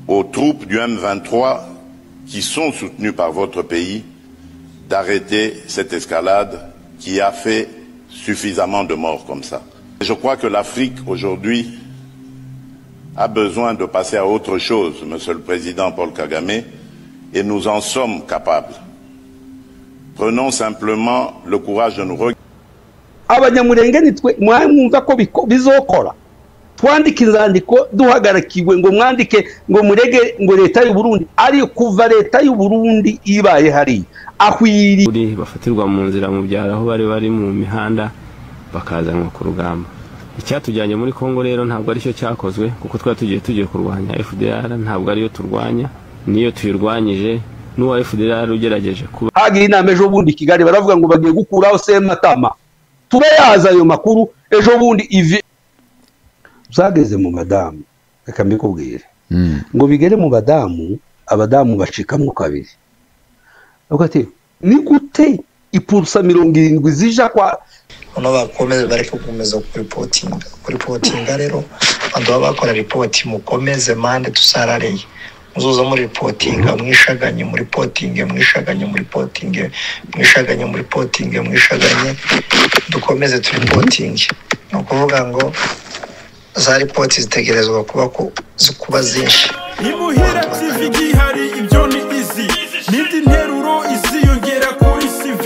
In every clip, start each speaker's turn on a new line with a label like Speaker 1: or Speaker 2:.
Speaker 1: aux troupes du M23 qui sont soutenues par votre pays d'arrêter cette escalade qui a fait suffisamment de morts comme ça. Je crois que l'Afrique aujourd'hui a besoin de passer à autre chose, Monsieur le Président Paul Kagame, et nous en sommes capables. Prenons simplement le courage de nous regarder.
Speaker 2: Abanyamulenge nitwe mwumva ko bizokora twandike inzandiko duhagarakiwe ngo mwandike ngo murege ngo leta y'u Burundi ari kuva leta y'u Burundi ibaye hari ahwiri
Speaker 3: bafatirwa mu nzira mu byaro aho bari mu mihanda bakazanwa ku rugamba. Icyatujyanye muri Kongo rero ntabwo ari cyo cyakozwe kuko tugiye kurwanya FDR, ntabwo ariyo turwanya, niyo tuyirwanyije n'uwa FDR ugerageje kuba
Speaker 2: hagira inama ejo bundi Kigali baravuga ngo bagiye gukuraho Sematama. Tube yaza ayo makuru ejo bundi ivi zageze mu badamu reka mbikubwire ngo bigere mu badamu abadamu bacikamwo kabiri ati ni gute ipulsa 70 zija kwa
Speaker 4: ono bakomeze bari kukomeza kuripotinga rero ando bakora report mukomeze mande tusarareye muzoza muri reportinga mwishaganye muri reportinge dukomeze turipotinge no kuvuga ngo za report zitegerezwa kuba zinshi.
Speaker 5: Imuhira TV gihari ibyo ni izi nindi nteruro iziyongera kuri CV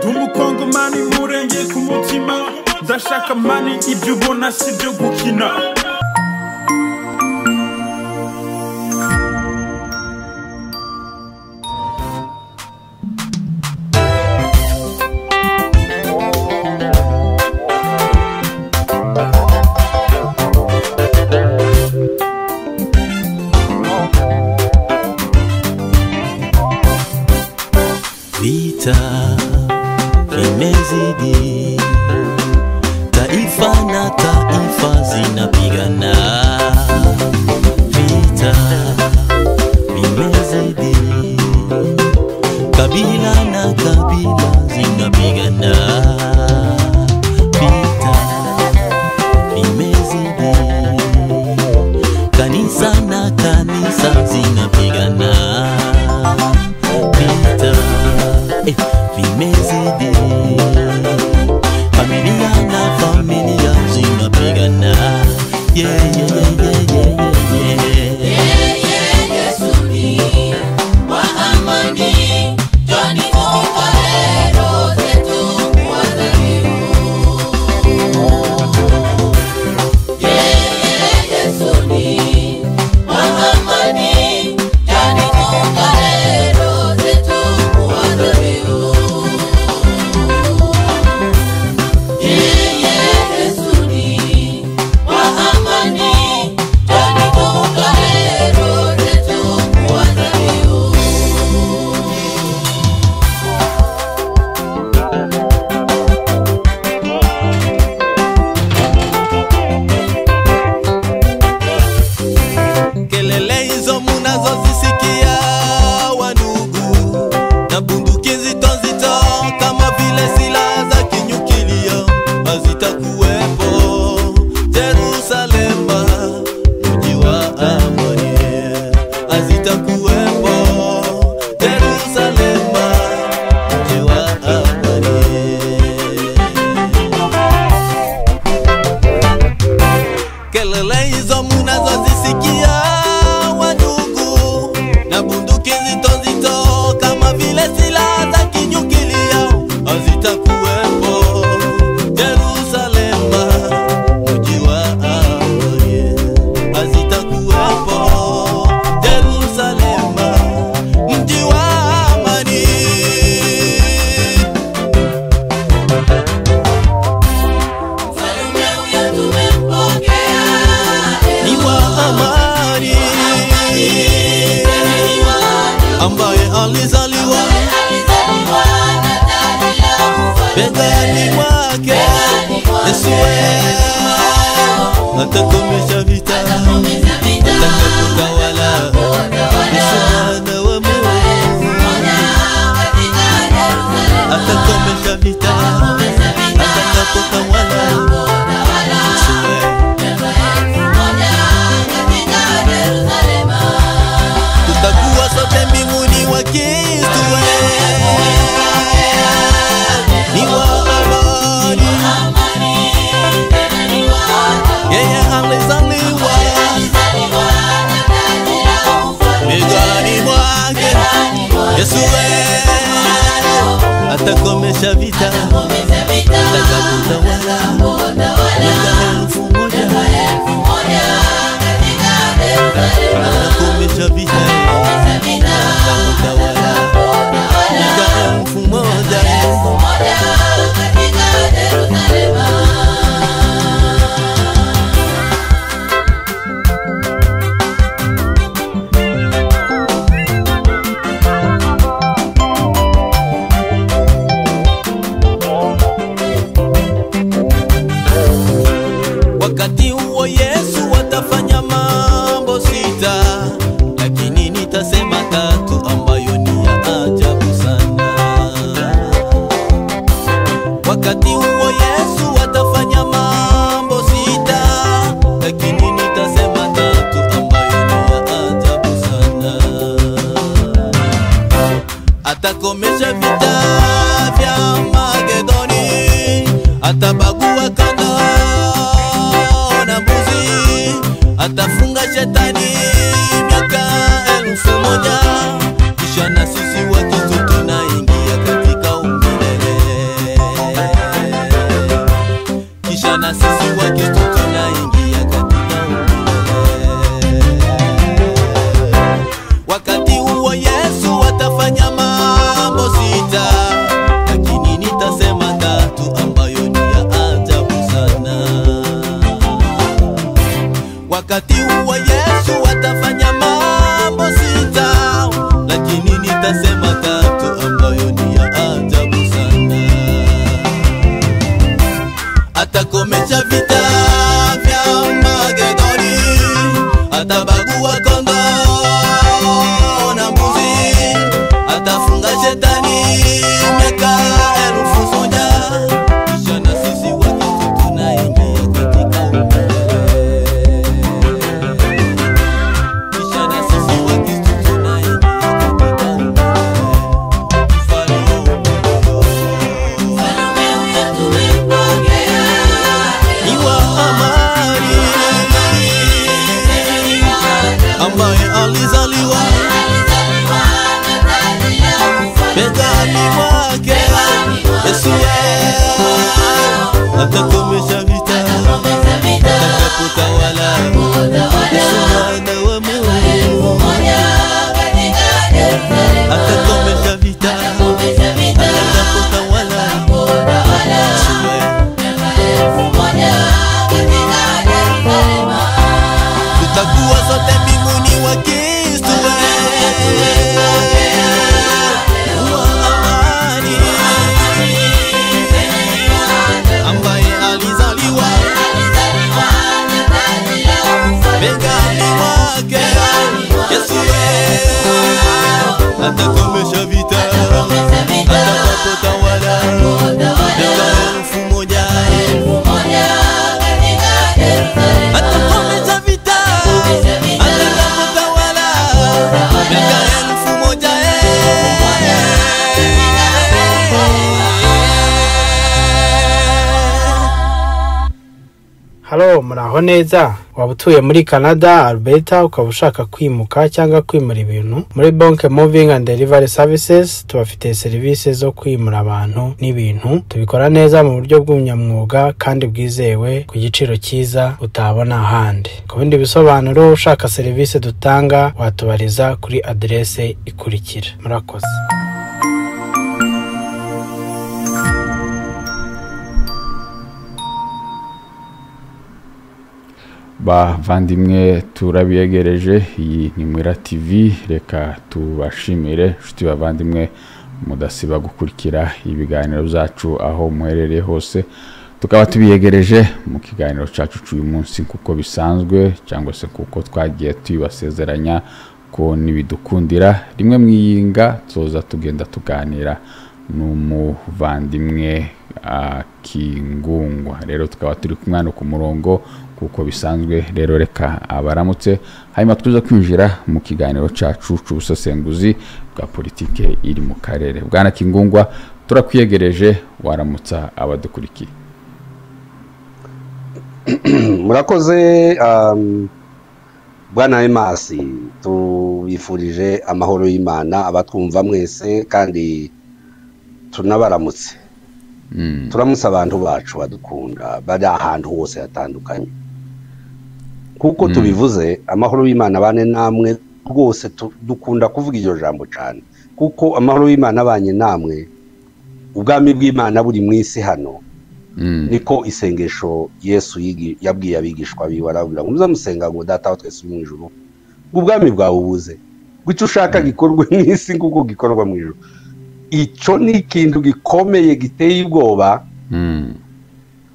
Speaker 5: dumukongo mani murenge ku mutima ndashaka mani ibyo ubona si byo gukina.
Speaker 6: Vita imezidi, taifa na taifa zinapigana. Vita imezidi, kabila na kabila zinapigana. Vita imezidi, kanisa na kanisa zinapigana. Vita vimezidi, familia na familia zinapigana.
Speaker 7: Yesu ni wa amani, Johnny Mukarero zetu wazaliu. Yesu ni wa amani, Johnny Mukarero zetu wazaliu. Yesu ni wa amani, Johnny Mukarero zetu wazaliu.
Speaker 6: Kelele hizo munazozisikia wanugu, na bunduki nzito nzito kama vile silaha za kinyuklia hazitakuwepo Jerusalema, mji wa amani. Hazitakuwepo Jerusalema, mji wa amani. Kelele hizo munazozisikia wanugu, na bunduki nzito nzito kama vile silaha za kinyuklia hazitakuwepo Jerusalema, mji wa amani. Hazitakuwepo Jerusalema, mji wa amani.
Speaker 7: Mfalme huyo tumempokea,
Speaker 6: Ni wa amani, ambaye alizaliwa begani mwake. Yesu atakomesha vita, atakapotawala. Yesu mwana wa Mungu atakomesha vita, atakapotawala. Yesu atafunga shetani miaka 1000, kisha na sisi Wakristo tunaingia katika umilele, kisha na sisi Wakristo tunaingia katika umilele. Wakati huo Yesu atafanya mambo 6, lakini nitasema 3 ambayo ni ya ajabu sana. Wakati huo Yesu atafanya mambo 6, lakini nitasema 3 ambayo ni ya ajabu sana. Atakomesha vita vya Magedoni, atabagua kondoo na mbuzi, atafunga shetani miaka 1000, kisha na sisi Wakristo tunaingia katika umilele, kisha na sisi Wakristo tunaingia katika umilele. Mfalme
Speaker 7: Mfalme tumempokea,
Speaker 6: ni wa amani, ambaye alizaliwa begani mwake Yesu, atakomesha vita, atakapotawala. Yesu mwana wa Mungu atakomesha vita, atakapotawala. Tutakuwa sote mbinguni Wakristo wa amani, ambaye alizaliwa begani mwake Yesu, atakomesha vita, atakapotawala miaka 1000. Atakomesha vita, atakapotawala miaka 1000.
Speaker 8: Halo, muraho neza. Waba utuye muri Canada, Alberta, ukaba ushaka kwimuka cyangwa kwimura ibintu? Muri Bonke Moving and Delivery Services tubafite serivisi zo kwimura abantu n'ibintu. Tubikora neza mu buryo bw'ubunyamwuga kandi bwizewe ku giciro cyiza utabona ahandi. Ku bindi bisobanuro ushaka serivisi dutanga watubariza kuri adresse ikurikira. Murakoze.
Speaker 9: Bavandimwe turabiyegereje, iyi ni Mwira TV. Reka tubashimire nshuti bavandimwe, mudasiba gukurikira ibiganiro byacu aho muherereye hose. Tukaba tubiyegereje mu kiganiro cyacu cy'uyu munsi kuko bisanzwe, cyangwa se kuko twagiye tuyibasezeranya ko nibidukundira rimwe mwiyinga tuzoza tugenda tuganira n'umuvandimwe Kingungwa. Rero tukaba turi kumwana ku murongo kuko bisanzwe. Rero reka abaramutse, hanyuma tuza kwinjira mu kiganiro cyacu cy'ubusesenguzi bwa politike iri mu karere. Bwana Kingungwa, turakwiyegereje, waramutsa abadukurikiye.
Speaker 2: Murakoze Bwana Emasi, tubifurije amahoro y'Imana abatwumva mwese kandi tunabaramutse. Turamutse abantu bacu badukunda bari ahantu hose hatandukanye. Kuko tubivuze, amahoro y'Imana bane namwe rwose, dukunda kuvuga iryo jambo cyane. Kuko amahoro y'Imana abanye namwe, ubwami bw'Imana buri mu isi hano. Niko isengesho Yesu yabwiye abigishwa biwe, aravuga ngo muzamusenga ngo Data wa twese uri mu ijuru, ubwami bwawe buze, gucyo ushaka gikorwe mu isi kuko gikorwa mu ijuru. Ico ni ikintu gikomeye giteye ubwoba.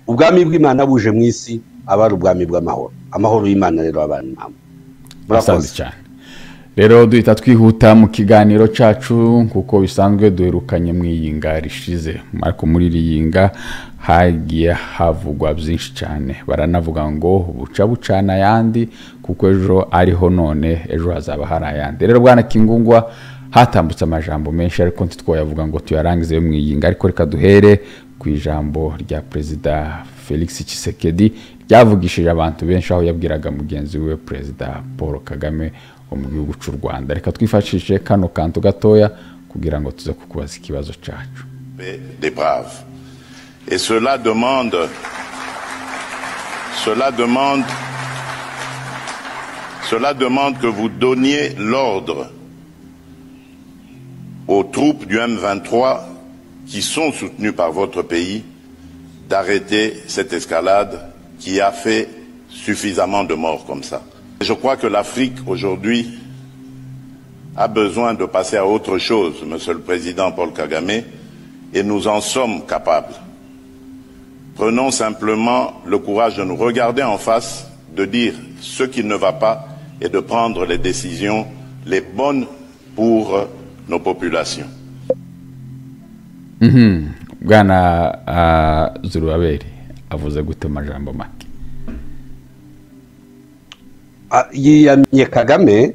Speaker 2: Ubwami bw'Imana buje mu isi, abari ubwami bw'amahoro. Amahoro y'Imana rero abana namwe.
Speaker 9: Murakoze cyane. Rero duhita twihuta mu kiganiro cyacu kuko bisanzwe duherukanye mu iyinga rishize. Marko muri riyinga hagiye havugwa byinshi cyane, baranavuga ngo buca bucana yandi kuko ejo ariho none, ejo hazaba hari ayandi. Rero Bwana Kingungwa, hatambutse amajambo menshi ariko ntitwayavuga ngo tuyarangize mu iyinga, ariko reka duhere ku ijambo rya Perezida Felix Tshisekedi yavugishije abantu benshi aho yabwiraga mugenzi we Perezida Paul Kagame wo mu gihugu cy'u Rwanda. Reka twifashishe kano kantu gatoya kugira ngo tuze kukubaza ikibazo cyacu.
Speaker 1: Des braves. Et cela demande que vous donniez l'ordre aux troupes du M23 qui sont soutenues par votre pays d'arrêter cette escalade qui a fait suffisamment de morts comme ça. Je crois que l'Afrique aujourd'hui a besoin de passer à autre chose, Monsieur le Président Paul Kagame, et nous en sommes capables. Prenons simplement le courage de nous regarder en face, de dire ce qui ne va pas et de prendre les décisions les bonnes pour nos populations.
Speaker 9: Bwana Zurubabeli avuze gute majambo make?
Speaker 2: Yiyamye Kagame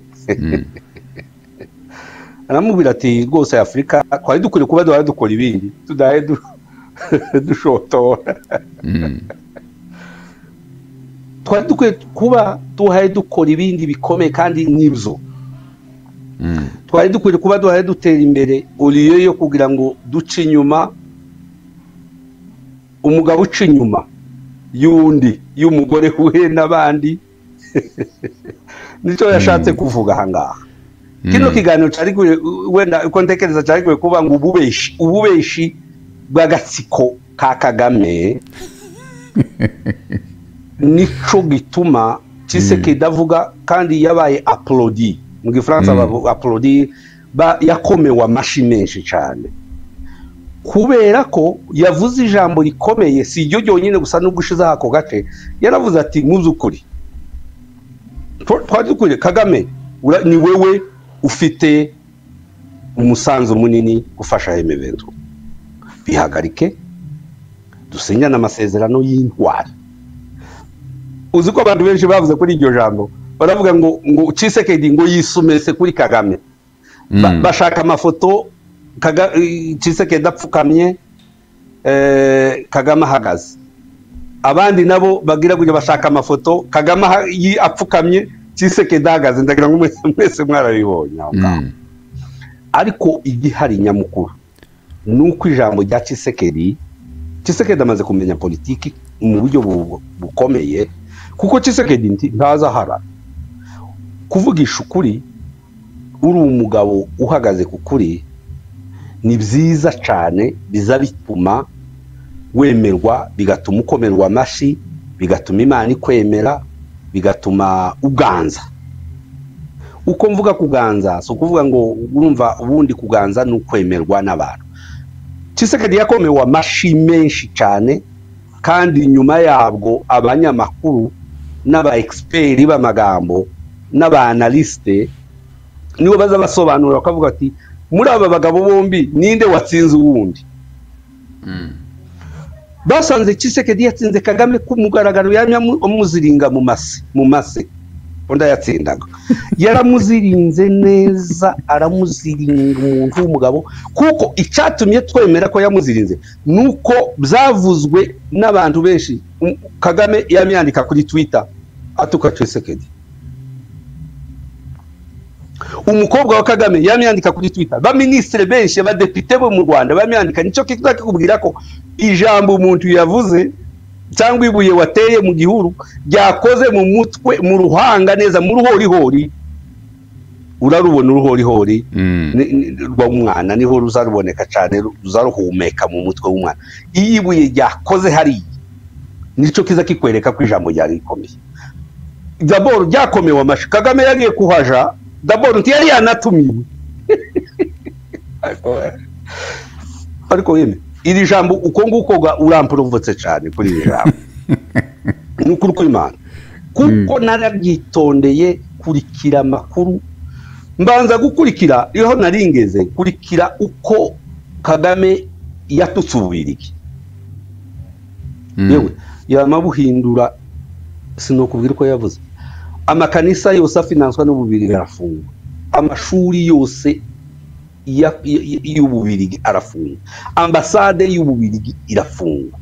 Speaker 2: aramubwira ati rwose Afrika twari dukwiye kuba dukora ibindi tudahe dushotora. Twari dukwiye kuba duhaye dukora ibindi bikomeye kandi n'ibyo. Twari dukwiye kuba duhaye dutera imbere uriyo yo kugira ngo duce inyuma umugabo uca inyuma y'undi y'umugore we n'abandi. Nicyo yashatse kuvuga ahangaha. Kino kiganiro cyari wenda uko ntekereza cyari kuba ngo ububeshi bw'agatsiko ka Kagame nico gituma Tshisekedi avuga kandi yabaye applaudi mu Gifaransa applaudi yakomewe amashi menshi cyane kubera ko yavuze ijambo rikomeye si iryo ryonyine gusa no gushiza ako gace. Yaravuze ati muzukuri twari Kagame ni wewe ufite umusanzu munini gufasha M23 bihagarike dusinyana amasezerano y'intwari. Uzi ko abantu benshi bavuze kuri iryo jambo baravuga ngo Tshisekedi ngo yisumese kuri Kagame. Bashaka amafoto Tshisekedi apfukamye Kagame ahagaze. Abandi nabo bagira ngo bashaka amafoto Kagame apfukamye Tshisekedi ahagaze. Ndagira ngo mwese mwarabibonye aho ngaho. Ariko igihari nyamukuru nuko ijambo rya Tshisekedi amaze kumenya politiki mu buryo bukomeye kuko Tshisekedi ntazahara kuvugisha ukuri. Uri umugabo uhagaze ku kuri ni byiza cyane, biza bituma wemerwa, bigatuma ukomerwa amashi, bigatuma Imana ikwemera, bigatuma uganza. Uko mvuga kuganza so kuvuga ngo urumva ubundi kuganza ni ukwemerwa n'abantu. Tshisekedi yakomewe amashi menshi cyane kandi nyuma yabwo abanyamakuru n'aba expert b'amagambo n'aba analyste nibo baza basobanura bakavuga ati muri aba bagabo bombi ninde watsinze uwundi. Basanze Tshisekedi yatsinze Kagame ku mugaragaro yamuziringa mu mase onda yatsindaga. Yaramuzirinze neza, aramuziringa umuntu w'umugabo kuko icyatumye twemera ko yamuzirinze nuko byavuzwe n'abantu benshi. Kagame yamyandika kuri Twitter atuka Tshisekedi. Umukobwa wa Kagame yamyandika kuri Twitter. Ba ministre benshi abadepite bo mu Rwanda bamyandika. Nico kikubwira ko ijambo umuntu yavuze cyangwa ibuye wateye mu gihuru ryakoze mu mutwe mu ruhanga neza mu ruhorihori. Urarubona uruhorihori rw'umwana niho ruzaruboneka cyane, ruzaruhumeka mu mutwe w'umwana. Iyi ibuye ryakoze hari nico kiza kikwereka ko ijambo ryari rikomeye. D'abord ryakomewe amashi. Kagame yagiye kuhaja d'abord ntiyari yanatumiwe. Ariko yeme iri jambo uko nguko uramprovotse cyane kuri iri jambo. Nukuri ko Imana kuko narabyitondeye kurikira amakuru, mbanza gukurikira iho naringeze kurikira uko Kagame yatutse Ububirigi. Yewe yamabuhindura sinokubwira ko yavuze amakanisa yose afinanswa n'Ububirigi arafungwa, amashuri yose y'Ububirigi arafungwa, ambasade y'Ububirigi irafungwa.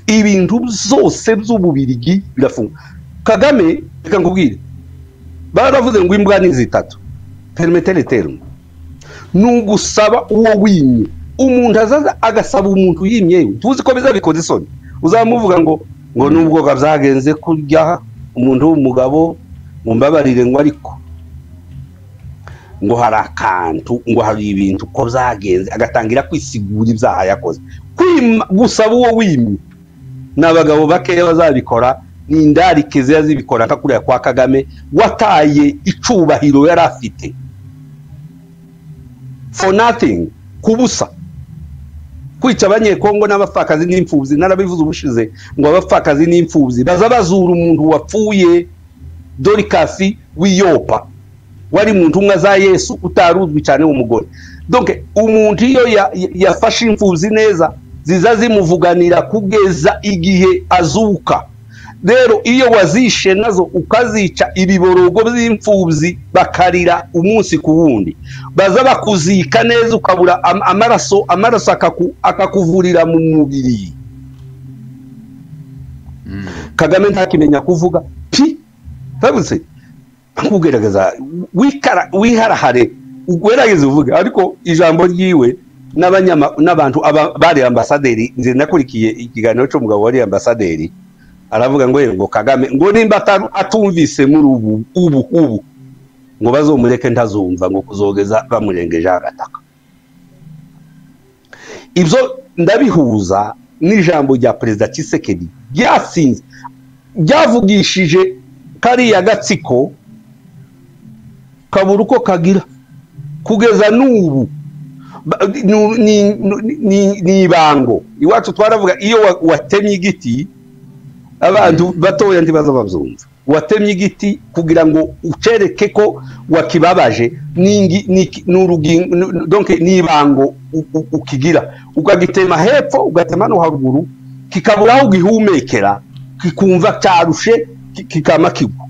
Speaker 2: ibintu zose by'ububirigi birafunga. Kagame reka ngubwire baravuze ngo imbwa ni zitatu permettere terme nugusaba uwo wimye umuntu azaza agasaba umuntu yimye tuzi ko bizabikoze isoni uzamuvuga ngo nubwo byagenze kurya umuntu w'umugabo mumbabarire ngo ariko ngo hari akantu ngo hari ibintu ko byagenze agatangira kwisigura ibyaha yakoze gusaba uwo wimye n'abagabo bakeya bazabikora ni indarike zibikora nka kuriya kwa Kagame wataye icubahiro yari afite for nothing kubusa kwica abanyekongo n'abapfakazi n'imfubyi narabivuze ubushize ngo abapfakazi n'imfubyi baza bazura umuntu wapfuye Dorcas wiyopa wari mu ntumwa za Yesu utaruzwi cyane umugore donc umuntu iyo yafashe imfubyi neza ziza zimuvuganira kugeza igihe azuka. Rero iyo wazishe nazo ukazica ibiborogo by'imfubyi bakarira umunsi ku wundi baza bakuzika neza ukabura amaraso akakuvurira mu mubiri. Kagame ntakimenya kuvuga pi tabuze kugerageza wiharahare ugerageza uvuge ariko ijambo ryiwe n'abantu bari ambasaderi nze nakurikiye ikiganiro cyo mugabo wari ambasaderi aravuga ngo Kagame ngo nimba atumvise muri ubu ngo bazomureke ntazumva ngo kuzogeza bamurengeje agataka. Ibyo ndabihuza n'ijambo rya Perezida Tshisekedi ryasinze ryavugishije kariya gatsiko kabura uko kagira kugeza n'ubu ni ibango iwacu twaravuga iyo watemye igiti abantu batoya ndibaza bavyumva watemye igiti kugira ngo ucereke ko wakibabaje donc nibango ukigira ukagitema hepfo ugatema no haruguru kikabura aho gihumekera kikumva cyarushe kikama kigwa.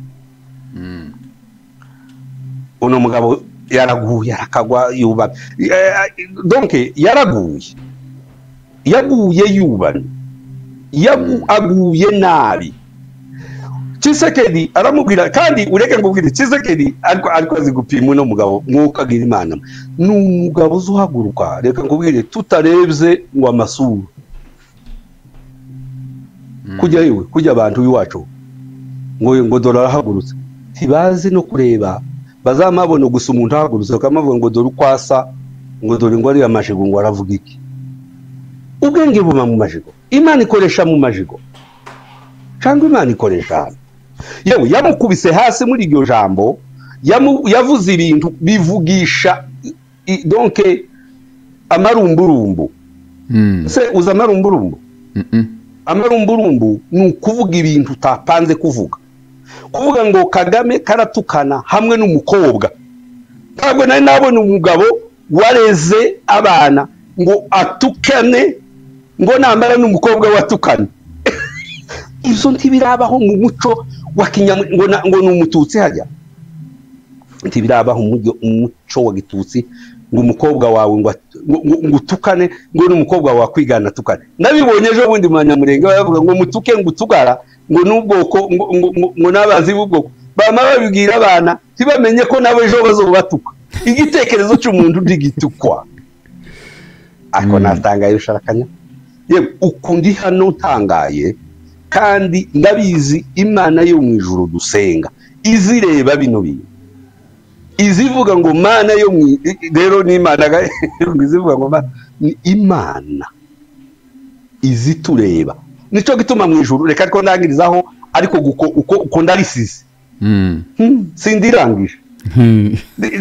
Speaker 2: Uno mugabo yaraguye akagwa yuba donc yaguye yubana aguye nabi. Tshisekedi aramubwira kandi ureke ngubwire Tshisekedi ariko azigupima no mugabo mwuka agira Imana n'umugabo uzuhaguruka reka ngubwire tutarebye ngo amasuru kujya abantu iwacu ngo dora hagurutse tibazi no kureba bazamabona gusa umuntu ahagurutse ukamavuga ngo dore ukwasa ngo dore ngo ari amajigo ngo aravuga iki ubwenge buma mu majigo Imana ikoresha mu majigo cyangwa Imana ikoresha yewe yamukubise hasi muri iryo jambo yavuze ibintu bivugisha donc amarumburumbu se uza amarumburumbu amarumburumbu ni ukuvuga ibintu utapanze kuvuga ngo Kagame karatukana hamwe n'umukobwa ntabwo nari nabona umugabo wareze abana ngo atukane ngo nambara n'umukobwa watukane izo ntibirabaho mu muco wa ngo n'umututsi hajya ntibirabaho mu muco wa gitutsi ngo umukobwa wawe ngo utukane ngo n'umukobwa wawe kwigana tukane nabibonye ejo bundi Manyamurenge bavuga ngo mutuke ngo utugara ngo n'ubwoko ngo nabazi b'ubwoko bama babibwira abana tibamenye ko nabo ejo bazobatuka igitekerezo cy'umuntu ndigitukwa ako natangaye usharakanya yewe ukundi hano tangaye kandi ndabizi Imana yo mu ijuru dusenga izireba bino bintu izivuga ngo Mana yo rero ni Imana izivuga ngo Imana izitureba nico gituma mu ijuru reka ariko ndangirizaho ariko uko ndarisize sindirangije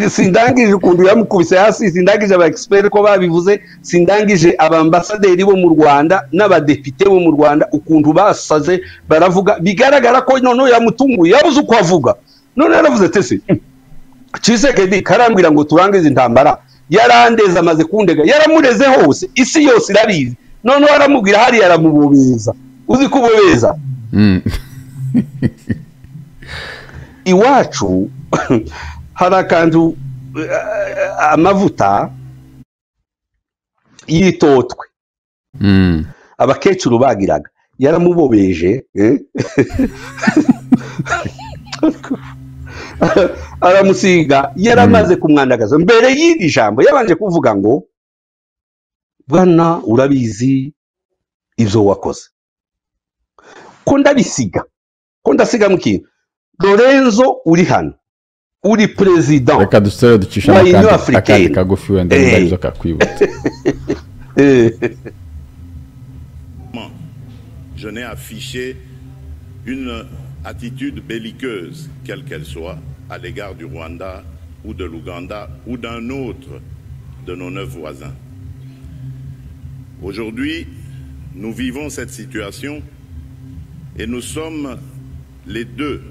Speaker 2: sindangije ukuntu yamukubise hasi sindangije aba expert ko babivuze sindangije abambasaderi bo mu Rwanda n'abadepite bo mu Rwanda ukuntu basaze baravuga bigaragara ko none yamutunguye yabuze uko avuga none yaravuze tese Tshisekedi karambwira ngo turangize intambara yarandeze amaze kundega yaramureze hose isi yose irabizi none waramubwira hari yaramubobeza uzi kubobeza iwacu harakantu amavuta yitotwe abakecuru bagiraga yaramubobeje aramusiga yaramaze kumwandagaza mbere y'iri jambo yabanje kuvuga ngo bwana urabizi ibyo wakoze ko ndasiga mu kintu Lorenzo uri hano uri president
Speaker 9: reka dusere ducisha akandi kagufi wenda ndarizo kakwibutsa
Speaker 1: Je n'ai affiché une attitude belliqueuse, quelle qu'elle soit, à l'égard du Rwanda ou de l'Ouganda ou d'un autre de nos 9 voisins. Aujourd'hui, nous vivons cette situation et nous sommes les deux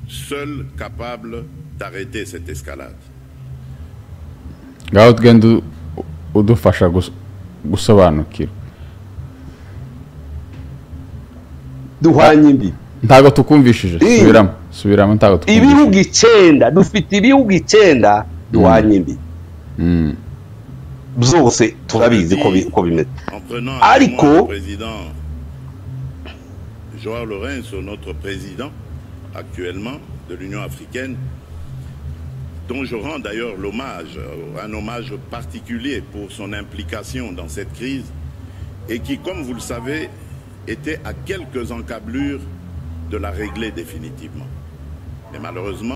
Speaker 1: seuls capables d'arrêter cette escalade.
Speaker 9: Ngaho tugenda udufasha gusobanukirwa.
Speaker 2: Duhanye imbi.
Speaker 9: Ntago tukumvishije. Subiramo ntago tukumvishije.
Speaker 2: Ibihugu 9 dufite ibihugu 9 duhanye imbi. Byose turabizi ko bimeze. Ariko
Speaker 1: président Joao Lourenço, notre président actuellement de l'Union africaine, dont je rends d'ailleurs l'hommage, un hommage particulier pour son implication dans cette crise, et qui, comme vous le savez, était à quelques encablures de la régler définitivement. Et malheureusement...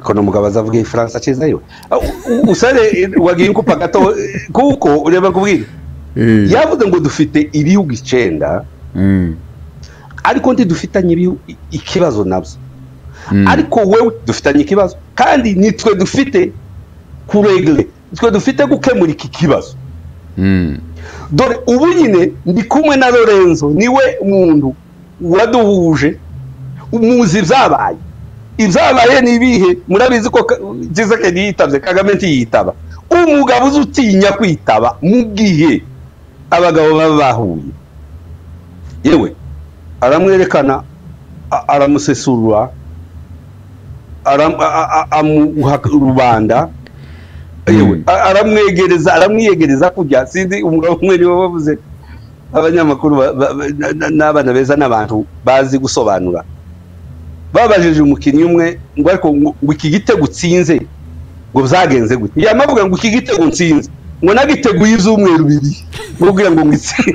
Speaker 2: kono mugabo azavuga ifaransa cyiza yo usare wagiye nkupa gato kuko ureba kubwira yavuze ngo dufite ibihugu 9 ariko ndi dufitanye ikibazo nabyo ariko wewe dufitanye ikibazo kandi nitwe dufite kuregle nitwe dufite gukemura iki kibazo dore ubu nyine ndi kumwe na Lorenzo niwe umuntu waduhuje umuzi byabaye ibyabaye nibihe murabizi ko Tshisekedi yitabye Kagame ntiyitaba umugabo uzutinya kwitaba mu gihe abagabo babahuye yewe aramwerekana aramusesurura amuha rubanda yewe aramwiyegereza kujya sinzi umugabo umwe niwe bavuze abanyamakuru n'abana beza n'abantu bazi gusobanura babajije umukinnyi umwe ngo ariko ngo iki gitego utsinze ngo byagenze gute yamavuga ngo iki gitego utsinze ngo nagiteguye ibyumweru 2 mubwira ngo ngitsinze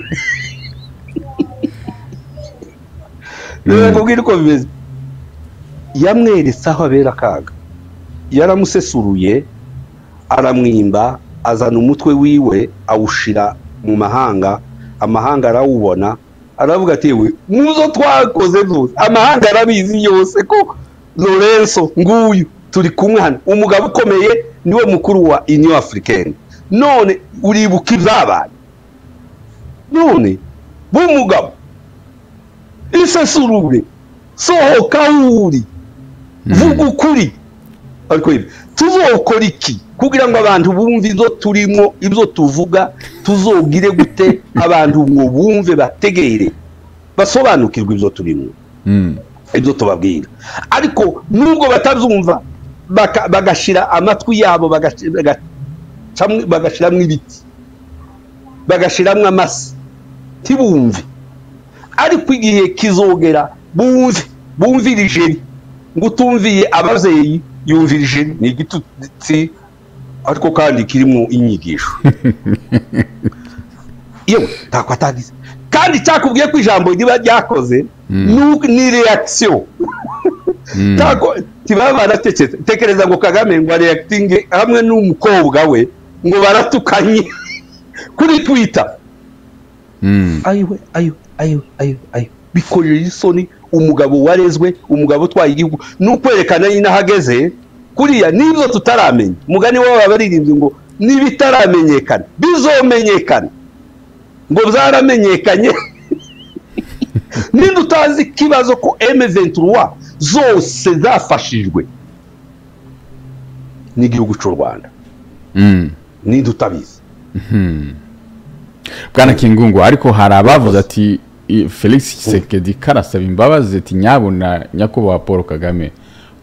Speaker 2: kubwira uko bimeze yamweretse aho abera akaga yaramusesuruye aramwimba azana umutwe wiwe awushira mu mahanga amahanga arawubona aravuga ati we muzo twakoze byose amahanga arabizi yose ko Lorenzo nguyu turi kumwe hano umugabo ukomeye niwe mukuru wa Union Africaine none uribuka ibyabaye none bumugabo isesurure sohoka uri vuga ukuri ariko tuzokora iki kugira ngo abantu bumve izo turimo ibyo tuvuga tuzogire gute abantu ngo bumve bategere basobanukirwa ibyo turimo ibyo tubabwira ariko nubwo batazumva bagashira amatwi yabo bagashiramwe ibiti bagashiramwe amasi tibumve ariko igihe kizogera bumvirije ngo utumviye abavyeyi yumvirije ni igitutsi ariko kandi kirimo inyigisho yewe takwatagize kandi cyakubwiye ko ijambo riba ryakoze ni reaction tako tibaba baratekeza tekereza ngo Kagame ngo reacting hamwe n'umukobwa we ngo baratukanye kuri Twitter ayo bikorera isoni umugabo warezwe umugabo twaye igihugu n'ukwerekana inahageze kuriya nibyo tutaramenya mugani wabo abaririmbye ngo nibitaramenyekana bizomenyekana ngo byaramenyekanye ninde utazi kibazo ko M23 zose zafashijwe n'igihugu cy'u Rwanda ninde utabizi
Speaker 9: bwana Kingungu ariko hari abavuze ati Felix Tshisekedi karasaba imbabazi ati nyabona nyakubahwa Paul Kagame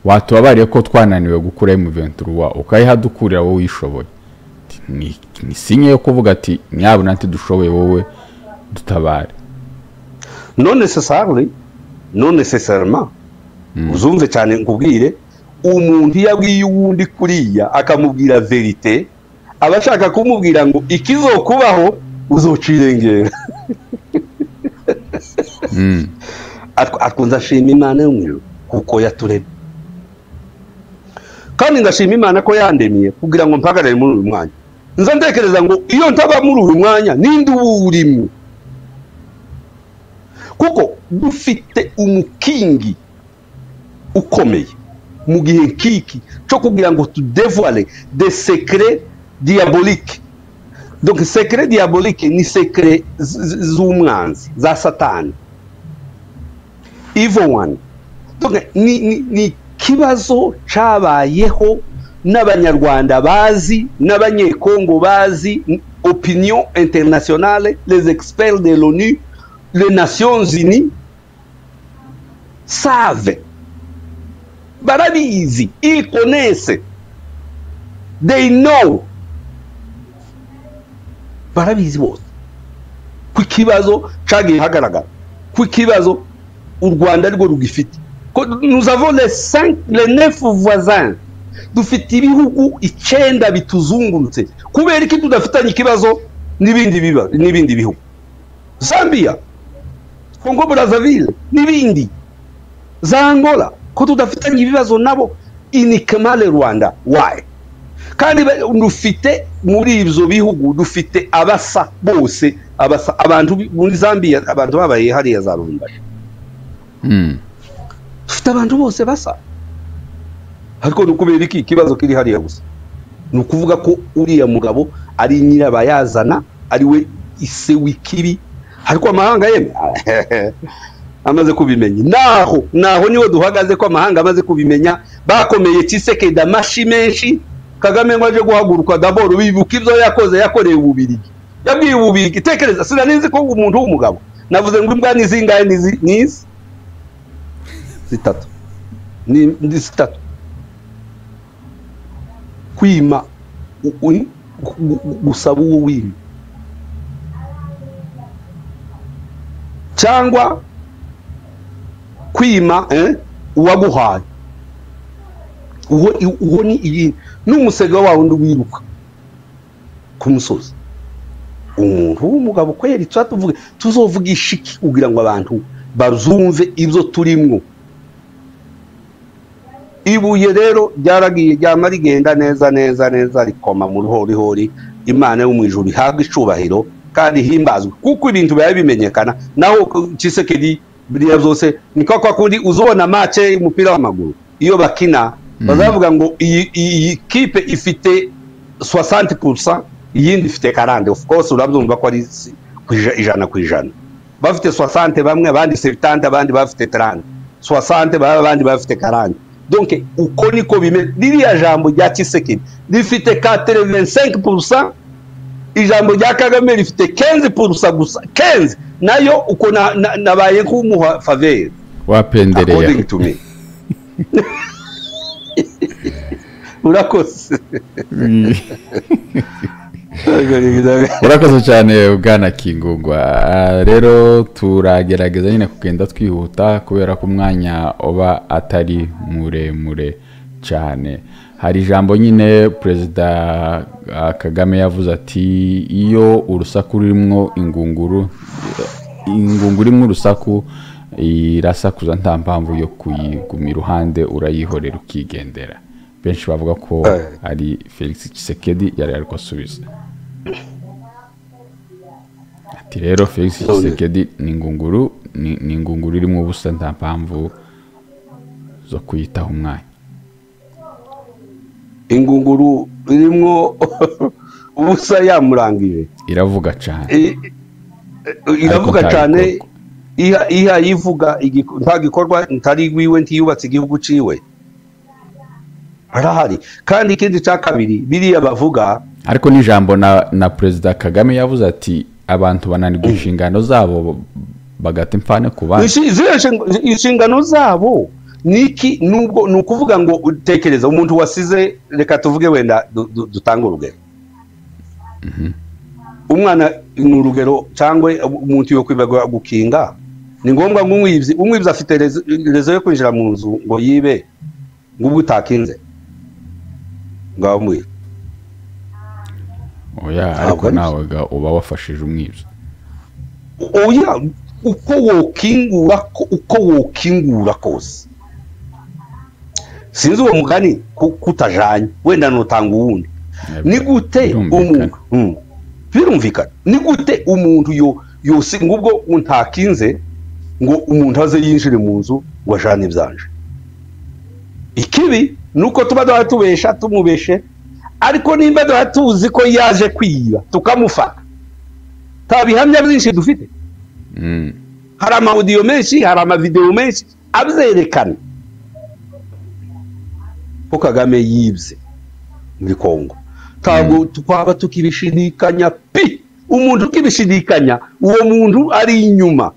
Speaker 9: watubabariye ko twananiwe gukura M23 ukayihadukurira wowe wishoboye ni sinye yo kuvuga ati nyabuna ati dushoboye wowe dutabare.
Speaker 2: Non nécessairement uzumve cyane nkubwire umuntu yabwiye uwundi kuriya akamubwira verite abashaka kumubwira ngo ikizokubaho uzocirengera. Akunza shima Imana y'umwijuru kuko yaturemye, kandi ngashima Imana ko yandemiye kugira ngo mpagarare muri uyu mwanya. Nza ntekereza ngo iyo ntaba muri uyu mwanya ninde uwurimo, kuko dufite umukingi ukomeye mu gihe nkiki cyo kugira ngo tudevoile des secrets diaboliques. Donc secret diabolique ni secret z'umwanzi za Satani, evil one. Donc ni kibazo cabayeho n'abanyarwanda bazi n'abanyekongo bazi, opinion internationale, les experts de l'ONU, les Nations Unies savent, barabizi, ils connaissent, they know, barabizi bose ku kibazo cagiye hagaragara, ku kibazo u Rwanda rwo rugifite. Nous avons les 9 voisins, dufite ibihugu 9 bituzungurutse, kubera iki tudafitanye ikibazo n'ibindi bihugu, Zambia, Congo Brazzaville n'ibindi, za Angola, ko tudafitanye ibibazo nabo, uniquement le Rwanda. Why? Kandi dufite muri ibyo bihugu dufite abasa bose, abasa abantu muri Zambia, abantu babaye hariya za Lubumbashi, dufite abantu bose basa. Ariko nukubera iki kibazo kiri hariya gusa? Nukuvuga ko uriya mugabo ari nyirabayazana, ari we ise w'ikibi, ariko amahanga yeme amaze kubimenya. Naho niwe duhagaze ko amahanga amaze kubimenya, bakomeye Tshisekedi amashi menshi. Kagame ngo aje guhaguruka d'abord bibuka ibyo yakoreye Ububirigi. Yabwiye Ububirigi, tekereza, sinanizi ko umuntu w'umugabo, navuze ngo imbwa nizingaye nizi zitatu, ni zitatu, kwima gusaba uwo wima, cyangwa kwima uwaguhaye. Uwo ni iyi n'umusega wawe ndi wiruka ku musozi. Umuntu w'umugabo kweri tuzovugisha iki kugira ngo abantu bazumve ibyo turimwo. Ibuye rero ryaragiye ryama rigenda neza rikoma mu ruhorihori. Imana yo mu ijuru ihabwa icubahiro kandi himbazwe, kuko ibintu biba bimenyekana. Naho Tshisekedi biriya byose niko kwa kundi uzobona match y'umupira w'amaguru, iyo bakina bazavuga ngo iyi kipe ifite 60%, iyindi ifite 40%. Of course urabyumva ko ari ijana ku ijana. Bafite 60 bamwe, abandi 70, abandi bafite 30, 60 abandi bafite 40. Donc uko niko bimeze. Ririya jambo rya Tshisekedi rifite 85%, ijambo rya Kagame rifite 15% gusa. 15 nayo uko nabaye kumuha faveur
Speaker 9: wapendereye
Speaker 2: according to me. Urakoze.
Speaker 9: Urakoze cyane Bwana Kingungwa. Rero turagerageza nyine kugenda twihuta kubera ko umwanya oba atari muremure cyane. Hari ijambo nyine Perezida Kagame yavuze ati iyo urusaku rurimo ingunguru irimo urusaku irasakuza nta mpamvu yo kuyiguma iruhande, urayihorera ukigendera. Benshi bavuga ko ari Felix Tshisekedi yari ari gusubiza ati rero Felix Tshisekedi ni ingunguru irimo ubusa, nta mpamvu zo kuyitaho umwanya.
Speaker 2: Ingunguru irimo ubusa yamurangije,
Speaker 9: iravuga
Speaker 2: cyane iha yivuga nta gikorwa ntari wiwe ntiyubatse igihugu ciwe. Arahari kandi ikindi cya kabiri biriya bavuga,
Speaker 9: ariko ni jambo na Perezida Kagame yavuze ati abantu bananirwa inshingano zabo bagata impfane ku bandi.
Speaker 2: Inshingano zabo niki nubwo nukuvuga ngo utekereza umuntu wasize, reka tuvuge wenda dutanga urugero, umwana ni urugero cyangwa umuntu yo kwibagwa gukinga ni ngombwa ngo umwibyi afite rezo yo kwinjira mu nzu ngo yibe ngo utakinze ngaho mwe
Speaker 9: oya ariko nawe uba wafashije umwibyi
Speaker 2: oya uko wokingura kose sinzi uwo mugani kutajanye wenda notanga uwundi ni gute umuntu birumvikana ni gute umuntu yosinga ubwo untakinze ngo umuntu aze yinjire mu nzu wajana ibyanje ikibi nuko tuba duhatubesha tumubeshe ariko nimba duhatuzi ko yaje kwiba tukamufata tabihamya byinshi dufite hari amaudio menshi hari amavideo menshi abyerekana ko Kagame yibye muri Kongo tago twaba tukibishidikanya umuntu ukibishidikanya uwo muntu ari inyuma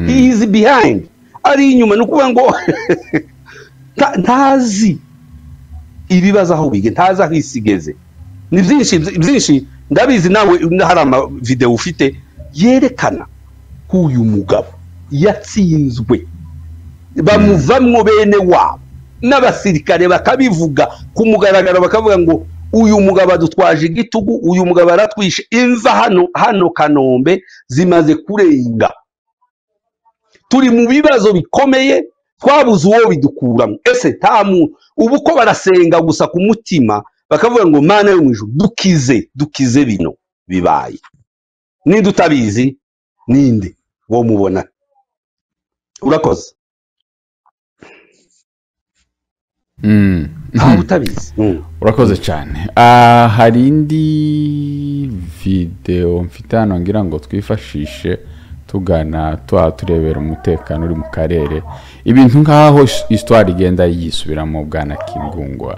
Speaker 2: he is behind ari inyuma nukuvuga ngo ntazi ibibazo aho bige ntazi aho isigeze ni byinshi ndabizi nawe hari ama video ufite yerekana ko uyu mugabo yatsinzwe bamuvamwo bene wabo n'abasirikare bakabivuga kumugaragara bakavuga ngo uyu mugabo adutwaje igitugu uyu mugabo aratwishe imva hano Kanombe zimaze kurenga turi mu bibazo bikomeye twabuze uwo bidukuramo ese tamu ubu ko barasenga gusa ku mutima bakavuga ngo mana yo mwijuru dukize bino bibaye ninde utabizi ninde wo mubona urakoze utabizi
Speaker 9: urakoze cyane hari indi video mfite hano ngira ngo twifashishe tugana turebera umutekano uri mu karere ibintu nkaho histoire igenda yisubiramo bwana Kingungwa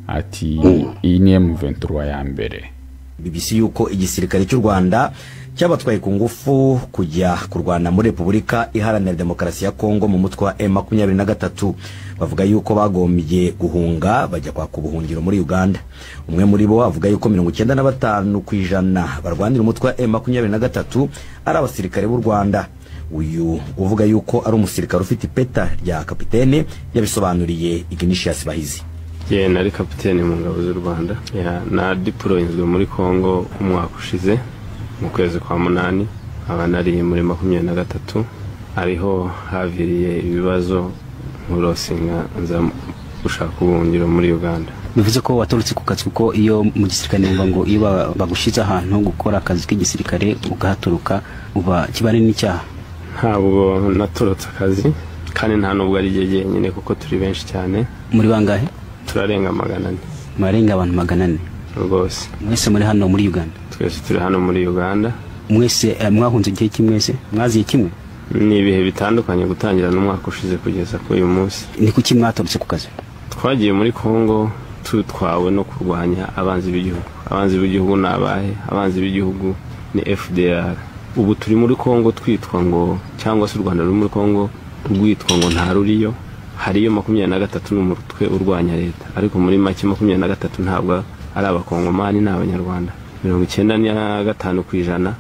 Speaker 9: ati iyi ni M23 ya mbere
Speaker 10: BBC yuko igisirikare cy'u Rwanda cyabatwaye ku ngufu kujya kurwana muri Repubulika Iharanira Demokarasi ya Kongo mu mutwe wa M23 bavuga yuko bagombye guhunga bajya kwa kubuhungiro muri Uganda umwe muri bo avuga yuko 95% barwanira umutwe wa M23 ari abasirikare b'u Rwanda uyu uvuga yuko ari umusirikare ufite ipeta rya kapitene yabisobanuriye Ignatius Bahizi
Speaker 3: ye nari kapitene mu ngabo z'u Rwanda na deployinzwe muri Kongo umwaka ushize mu kwezi kwa munani abanari muri 23 ariho haviriye ibibazo murosinga nza gushaka ubuhungiro muri Uganda
Speaker 11: bivuze ko waturutse ku kazi kuko iyo mu gisirikare ngo iba bagushize ahantu gukora akazi k'igisirikare ugahaturuka uba kibane n'icyaha
Speaker 3: ntabwo naturutse akazi kandi nta nubwo ari jeje nyine kuko turi benshi cyane
Speaker 11: muri bangahe
Speaker 3: turarenga 400
Speaker 11: marenga abantu 400
Speaker 3: rwose
Speaker 11: mwese muri hano muri Uganda
Speaker 3: twese turi hano muri Uganda
Speaker 11: mwese mwahunze igihe kimwese mwaziye kimwe
Speaker 3: ni ibihe bitandukanye gutangira n'umwaka ushize kugeza kuri uyu munsi
Speaker 11: ni kuki mwaturutse ku kazi
Speaker 3: twagiye muri Kongo tutwawe no kurwanya abanzi b'igihugu nabahe abanzi b'igihugu ni FDR ubu turi muri Kongo twitwa ngo cyangwa se u Rwanda ruri muri Kongo rwitwa ngo nta ruriyo hariyo 23 n'umutwe urwanya leta ariko muri make 23 ntabwo ari abakongomani n'abanyarwanda 95%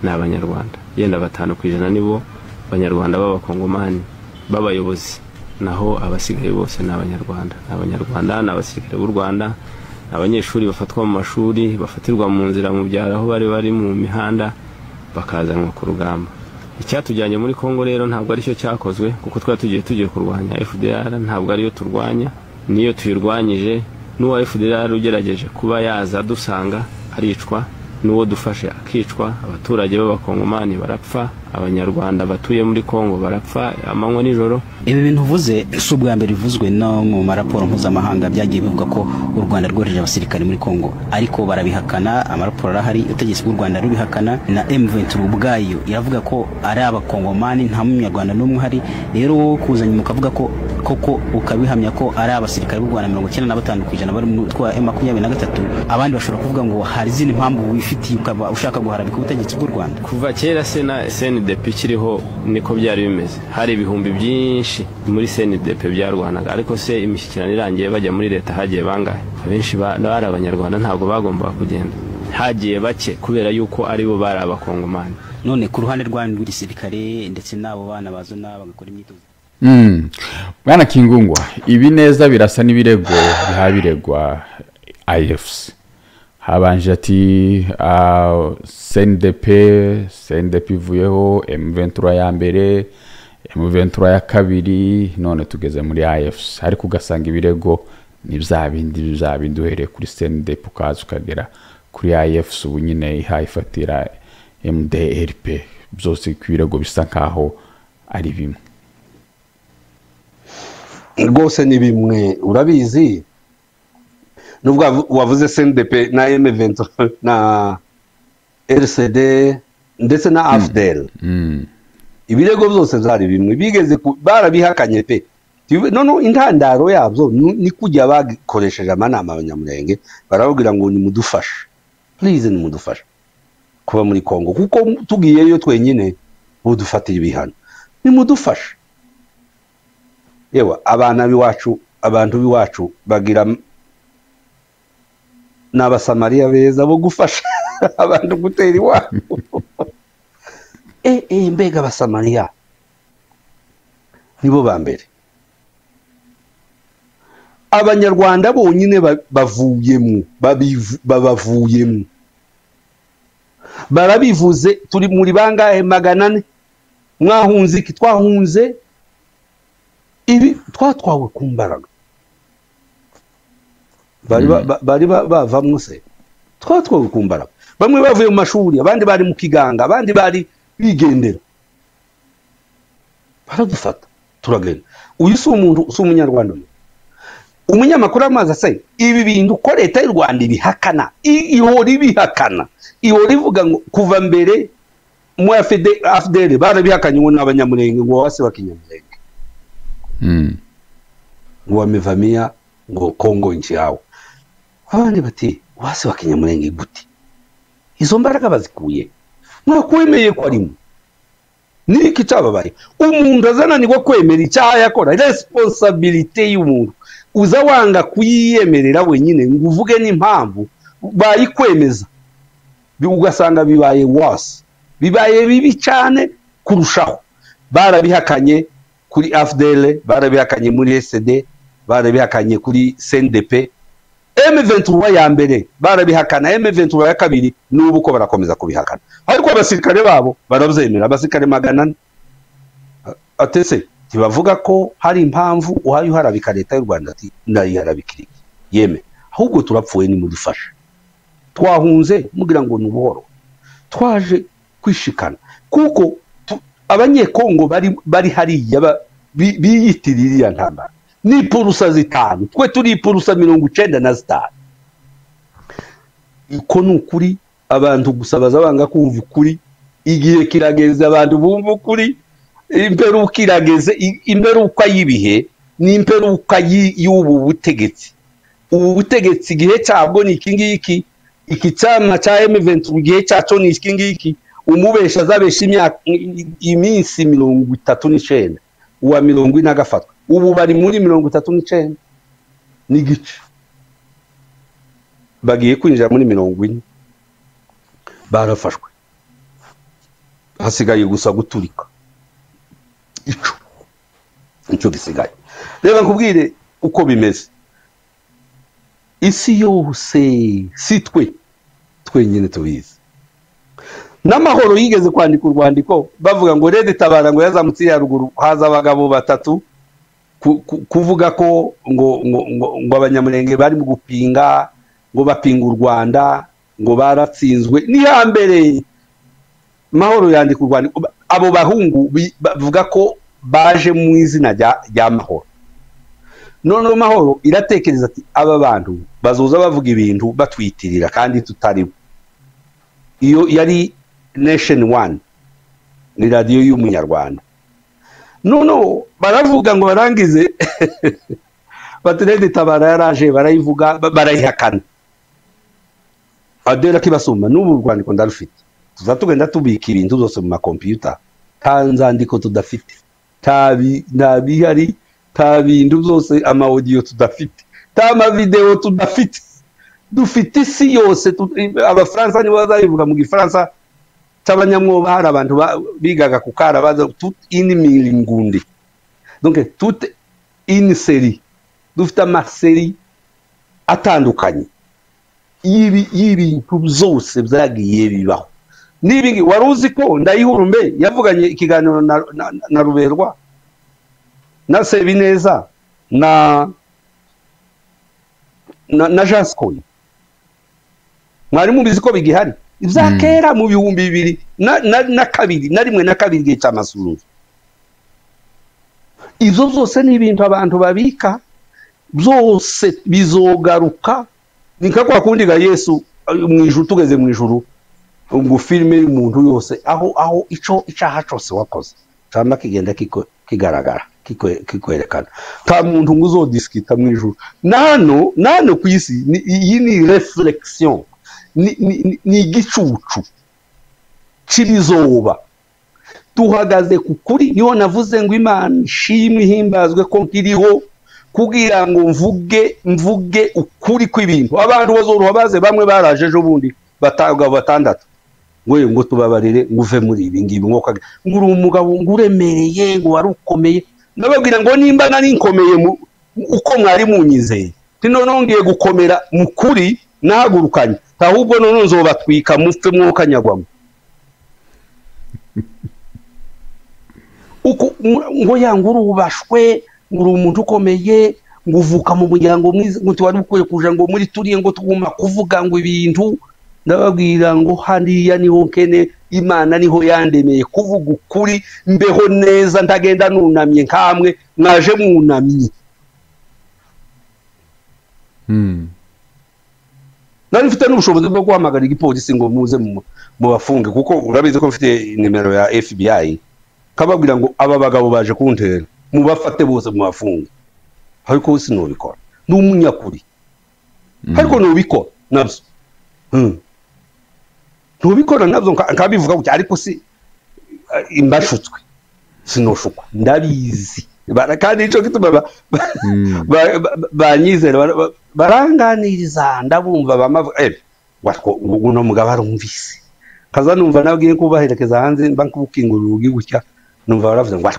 Speaker 3: ni abanyarwanda yenda 5% nibo abanyarwanda b'abakongomani b'abayobozi naho abasigaye bose ni abanyarwanda n'abasirikare b'u Rwanda abanyeshuri bafatwa mu mashuri bafatirwa mu nzira mu byaro aho bari mu mihanda bakazanwa ku rugamba icyatujyanye muri Kongo rero ntabwo ari cyo cyakozwe kuko tugiye kurwanya FDR ntabwo ariyo turwanya niyo tuyirwanyije n'uwa FDR ugerageje kuba yaza dusanga aricwa n'uwo dufashe akicwa abaturage b'abakongomani barapfa abanyarwanda batuye muri Kongo barapfa amanywa nijoro
Speaker 11: ibi bintu uvuze si ubwa mbere bivuzwe no mu maraporo mpuzamahanga byagiye bivuga ko u Rwanda rwohereje abasirikare muri Kongo ariko barabihakana amaraporo arahari utegetse bw'u Rwanda rubihakana na M23 ubwayo iravuga ko ari abakongomani nta munyarwanda n'umwe hari rero kuzanye mukavuga ko koko ukabihamya ko ari abasirikare b'u Rwanda 95% bari mu twa M23 abandi bashobora kuvuga ngo hari izindi mpamvu wifitiye ukaba ushaka guharabika ubutegetsi bw'u Rwanda
Speaker 3: kuva kera SND CNDP ikiriho niko byari bimeze, hari ibihumbi byinshi muri CNDP byarwanaga, ariko se imishyikirano irangiye bajya muri leta hagiye bangahe? Abenshi bari abanyarwanda ntabwo bagomba kugenda, hagiye bake kubera yuko ari bo bari abakongomani.
Speaker 11: None ku ruhande rw'igisirikare ndetse n'abo bana bazona bagakora imyitozo.
Speaker 9: Bwana Kingungwa, ibi neza birasa n'ibirego bihabiregwa IFC. Habanje ati CNDP ivuyeho, M23 ya mbere, M23 ya kabiri, none tugeze muri IFC. Ariko ugasanga ibirego ni bya bindi uhereye kuri CNDP ukaza ukagera kuri IFC, ubu nyine ihayifatira MDRP. Byose kwirego bisa nkaho ari bimwe.
Speaker 2: Rwose ni bimwe, urabizi nubwo wavuze CNDP na M23 na RCD ndetse na AFDL, ibirego byose zari bimwe, bigeze barabihakanye pe. Nono intandaro yabyo ni kujya bakoresheje amanama abanyamurenge, barababwira ngo ni mudufashe, please ni mudufashe kuba muri Kongo, kuko tugiyeyo twenyine budufatira ibihano, ni mudufashe. Yewe abana biwacu, abantu biwacu bagira n'abasamariya beza bo gufasha abantu gutera iwabo. Mbega abasamariya nibo ba mbere. Abanyarwanda bonyine bavuyemo, babavuyemo, barabivuze. Turi muri bangahe? 400. Mwahunze iki? Twahunze ibi, twatwawe ku mbaraga. Bari bavamwe se, twatwawe ku mbaraga. Bamwe bavuye mu mashuri, abandi bari mu kiganga, abandi bari bigendera, baradufata turagenda. Uyu si umuntu, si umunyarwanda. Umunyamakuru amazi ase ibi bintu ko leta y'u Rwanda ibihakana, ihora ibihakana, ihora ivuga ngo kuva mbere mu AFDL barabihakanye ngo n'abanyamurenge ngo wase bakinyamurenge, ngo wamevamia ngo Kongo nchi yao. Abandi bati wase bakinyamurenge gute? Izo mbaraga bazikuye mwakwemeye ko arimo niki cyababaye? Umuntu azananirwa kwemera icyaha yakora, responsibility y'umuntu uza wanga kuyiyemerera wenyine ngo uvuge n'impamvu bayikwemeza, ugasanga bibaye wase, bibaye bibi cyane kurushaho. Barabihakanye kuri AFDL, barabihakanye muri SD, barabihakanye kuri CNDP. M23 ya mbere barabihakana, M23 ya kabiri n'ubu ko barakomeza kubihakana, ariko abasirikare babo barabyemera. Abasirikare 400 atese tibavuga ko hari impamvu uhaye uharabika leta y'u Rwanda ati ndayiharabikiri yeme, ahubwo turapfuye ni mudufasha. Twahunze mugira ngo nubuhoro, twaje kwishikana kuko abanyekongo bari hariya biyitiririya ntambara. Ni purusa 5, twe turi purusa 95. Iko nukuri abantu gusaba banga kumva ukuri, igihe kirageze abantu bumva ukuri. Imperuka irageze, imperuka yibihe ni imperuka y'ubu butegetsi. Ubu butegetsi igihe cyabwo ni ikingiki, iki cyama cya M23 igihe cyaco ni ikingiki. Umubesha azabesha imyaka iminsi 39, uwa 40 agafatwa. Ubu bari muri 39 n'igice, bagiye kwinjira muri 40, barafashwe, hasigaye gusa guturika. Icyo gisigaye reba nkubwire uko bimeze. Isi yose si twenyine tubizi. N'amahoro yigeze kwandika urwandiko bavuga ngo Red Tabara ngo yazamutse ya ruguru, haza abagabo 3 kuvuga ko ngo abanyamurenge bari mu gupinga, ngo bapinga u Rwanda, ngo baratsinzwe. Ni hambere Mahoro yandika urwandiko, abo bahungu bavuga ko baje mu izina rya Mahoro. None Mahoro iratekereza ati aba bantu bazoza bavuga ibintu batwitirira kandi tutari. Iyo yari Nation 1 ni radio y'umunyarwanda. None baravuga ngo barangize Red Tabara yaraje barayivuga barayihakana. Adela kibasumba n'ubu rwandiko ndarufite, tuzatugenda tubika ibintu zose mu computer nzandiko tudafite, nta bihari, nta bintu byose, ama audio tudafite, nta ma video tudafite. Dufite isi yose. Abafaransa nibo bazabivuga mu gifaransa cy'abanyamwoba, hari abantu bigaga kukara baza tout une milingundi. Donc toute une série, dufite amaseri atandukanye y'ibintu byose byagiye bibaho. Nibi waruzi ko Ndayihurumbe yavuganye ikiganiro na Ruberwa na Sebineza na Jascoy. Mwari mubizi ko bigihari ibyakera mu 2002 na kabiri na rimwe na kabiri gihe cy'amasunzu. Izo zose ni ibintu abantu babika, byose bizogaruka. Nika kwa kundi ga Yesu mu ijuru, tugeze mu ijuru ngo filme y'umuntu yose aho icaha cyose wakoze cyangwa kigenda kigaragara kikwerekana. Ta muntu ngo uzodiskita mu ijuru. Nano ku isi iyi ni reflexion, ni igicucu cy'ibizoba. Tuhagaze ku kuri, niho navuze ngo Imana ishimwe ihimbazwe ko nkiriho kugira ngo mvuge ukuri kw'ibintu. Abantu bazoruha baze, bamwe baraje ejo bundi batandatu ngo tubabarire nguve muri ibi ngibi, ngo uri umugabo nguremereye, ngo wari ukomeye. Nababwira ngo nimba nari nkomeye uko mwari munyizeye, ngiye gukomera mu kuri nahagurukanye, ahubwo none nzobatwika mupfe mwokanyagwamo. Ngo yanguru ubashwe, nguri umuntu ukomeye, nguvuka mu muryango mwiza, ngo twari ukwiye kuja ngo muri turiye ngo tuguma kuvuga ngo ibintu. Ndababwira ngo hariya niho nkene Imana niho yandemeye kuvuga ukuri, mbeho neza, ndagenda nunamye nkamwe mwaje mwunamye. Nari mfite n'ubushobozi bwo guhamagara igipolisi ngo muze mu bafunge, kuko urabizi ko mfite nimero ya FBI. Kababwira ngo aba bagabo baje kuntera, mubafate bose mu bafunge. Ariko sinobikora, n'umunyakuri. Ariko nobikora nabyo. Nubikora nabyo nkabivuga gutya, ariko si imbashutswe sinoshukwa, ndabizi. Kandi ico gituma banyizera baranganiriza, ndabumva uno mugabo arumvise. Kaza numva nabwiye kubaherekeza hanze bankubukingura urugi gutya, numva baravuze ngo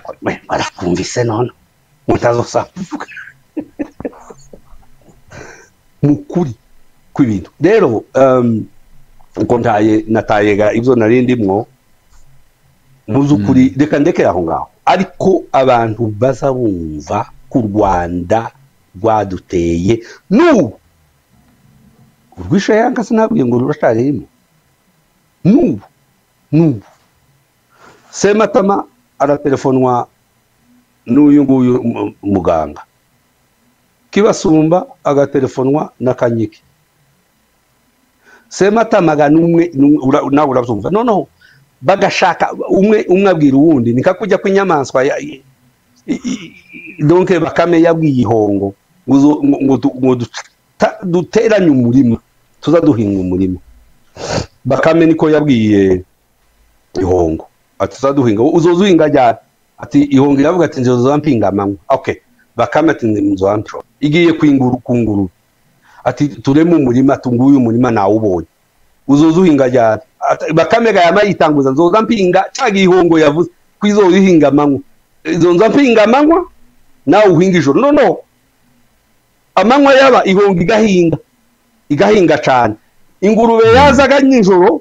Speaker 2: barakumvise none mutazosavuga mukuri kw'ibintu. Rero uko natayega ibyo nari ndimwo muzukuri, reka ndekera aho ngaho. Ariko abantu bazabumva ku Rwanda rwaduteye n'ubu urwisha yanga, sinabwiye ngo rurasharimo n'ubu. Sematama aratelefonwa n'uyu nguyu muganga, Kibasumba agatelefonwa na Kanyiki. Sematama ga numwe nawe urabyumva, noneho bagashaka umwe abwira uwundi, nikakujya kw'inyamaswa donc Bakame yabwiye Ihongo ngo duteranye umurima, tuzaduhinga umurima. Bakame niko yabwiye Ihongo ati tuzaduhinga, uzozuhinga ryari? Ati Ihongo iravuga ati nzozampinga amanywa. Okay, Bakame ati nzozampro, igiye kunguru ati turemo umurima, tunguye umurima nawe ubonye, uzozuhinga ryari? Bakame ga yamayitanguza nzozampinga cyagi Ihongo yavuze kwizoyihinga amanywa, nzozampinga amanywa nawe uhinga ijoro. No amanywa yaba Ihongo igahinga cyane, ingurube yazaga nijoro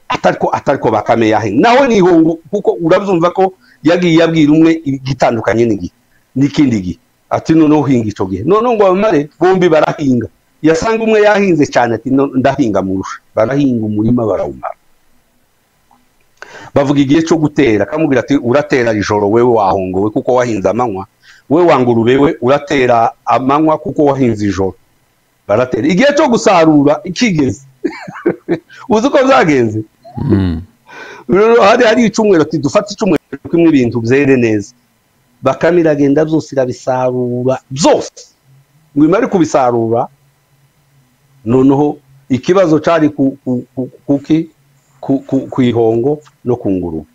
Speaker 2: atariko Bakame yahinga. Naho ni Ihongo, kuko urabyumva ko yagiye yabwira umwe igitandukanye n'ikindi gihe, ati noneho uhinga ico gihe. Noneho ngo bamare bombi barahinga, yasanga umwe yahinze cyane ati ndahinga murusha, barahinga umurima barawumara. Bavuga igihe cyo gutera, kamubwira ati uratera ijoro wewe wahongowe kuko wahinze amanywa, we wangurube we uratera amanywa kuko wahinze ijoro. Baratera igihe cyo gusarura ikigeze. Uzi ko byagenze? Hari icumwero ati dufate icumwero kimwe ibintu byere neza. Bakame iragenda byose irabisarura byose, ngo imare kubisarura. Noneho ikibazo cari ku Ihongo no ku ngurube,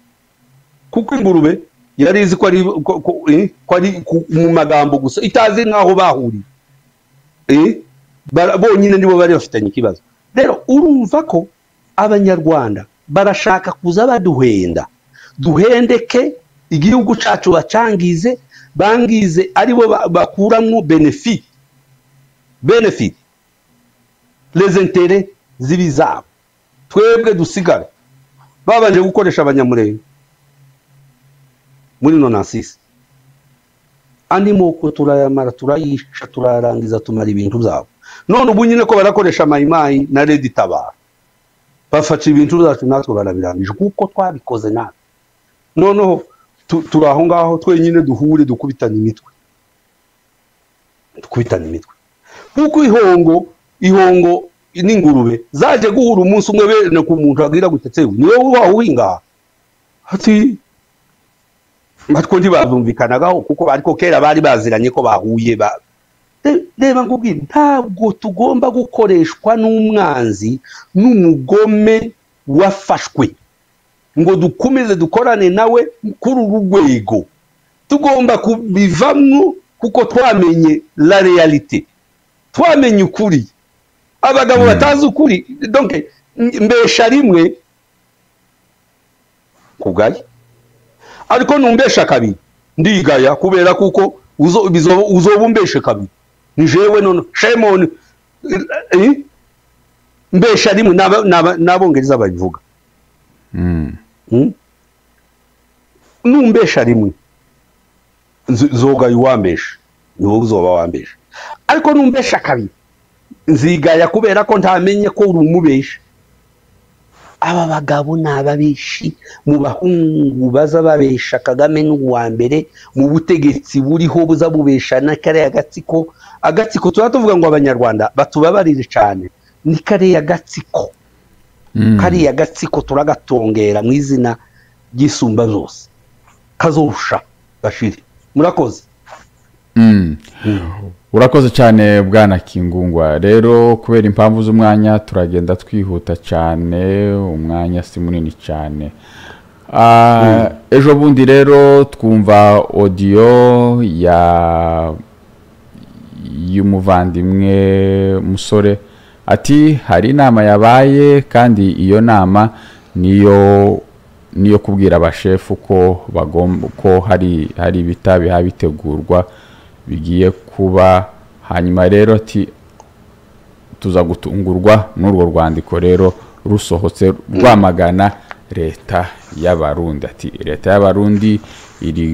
Speaker 2: kuko ingurube yarizi ko ari mu magambo gusa itazi nkaho bahuriye bonyine nibo bari bafitanye ikibazo. Rero urumva ko abanyarwanda barashaka kuza baduhenda duhendeke igihugu cacu bacangize bangize aribo bakuramwo benefit les intérêts zibizabo twebwe dusigara babanje gukoresha abanyamurenge muri 96 andi moko turayamara turayisha turarangiza tumara ibintu byabo. None ubu nyine ko barakoresha mayimayi na Red Tabara bafata ibintu byacu natwe barabirangije kuko twabikoze natwe. Noneho turaho ngaho twenyine duhure dukubitana imitwe kuko ihongo n'ingurube zaje guhura umunsi umwe bene ku muntu agira gutetsewe niwe wahuhinga ati matko ntibazumvikanagaho kuko ariko kera bari baziranye ko bahuye reba ngubwira ntabwo tugomba gukoreshwa n'umwanzi n'umugome wafashwe ngo dukomeze dukorane nawe kuri urugwego. Tugomba kubivamwo kuko twamenye la realite, twamenye ukuri. Abagabo batazi ukuri donc mbesha rimwe kugaye ariko numbesha kabiri ndigaya kubera kuko uzobumbeshe kabiri ni jewe none shemon mbesha rimwe nabongereza babivuga numbesha rimwe zoga yuwambesha niwo uzoba wambesha ariko numbesha kabiri nzigaya kubera ko ntamenye ko uri umubesha. Aba bagabo nababeshi mu bahungu baza babesha Kagame n'uwa mbere mu butegetsi buriho buza bubesha na kare agatsiko turatuvuga ngo abanyarwanda batubabarire cyane ni kare agatsiko kari agatsiko turagatongera mu izina gisumba zose kazosha bashiri. Murakoze.
Speaker 9: Urakoze cyane bwana Kingungwa. Rero kubera impamvu z'umwanya turagenda twihuta cyane, umwanya si munini cyane. Ejo bundi rero twumva audio y'umuvandimwe musore ati hari inama yabaye kandi iyo nama niyo kubwira abashefu ko bagomba ko hari ibitabi habitegurwa bigiye kuba. Hanyuma rero ati tuza gutungurwa n'urwo rwandiko rero rusohotse rwamagana leta y'abarundi. Ati leta y'abarundi iri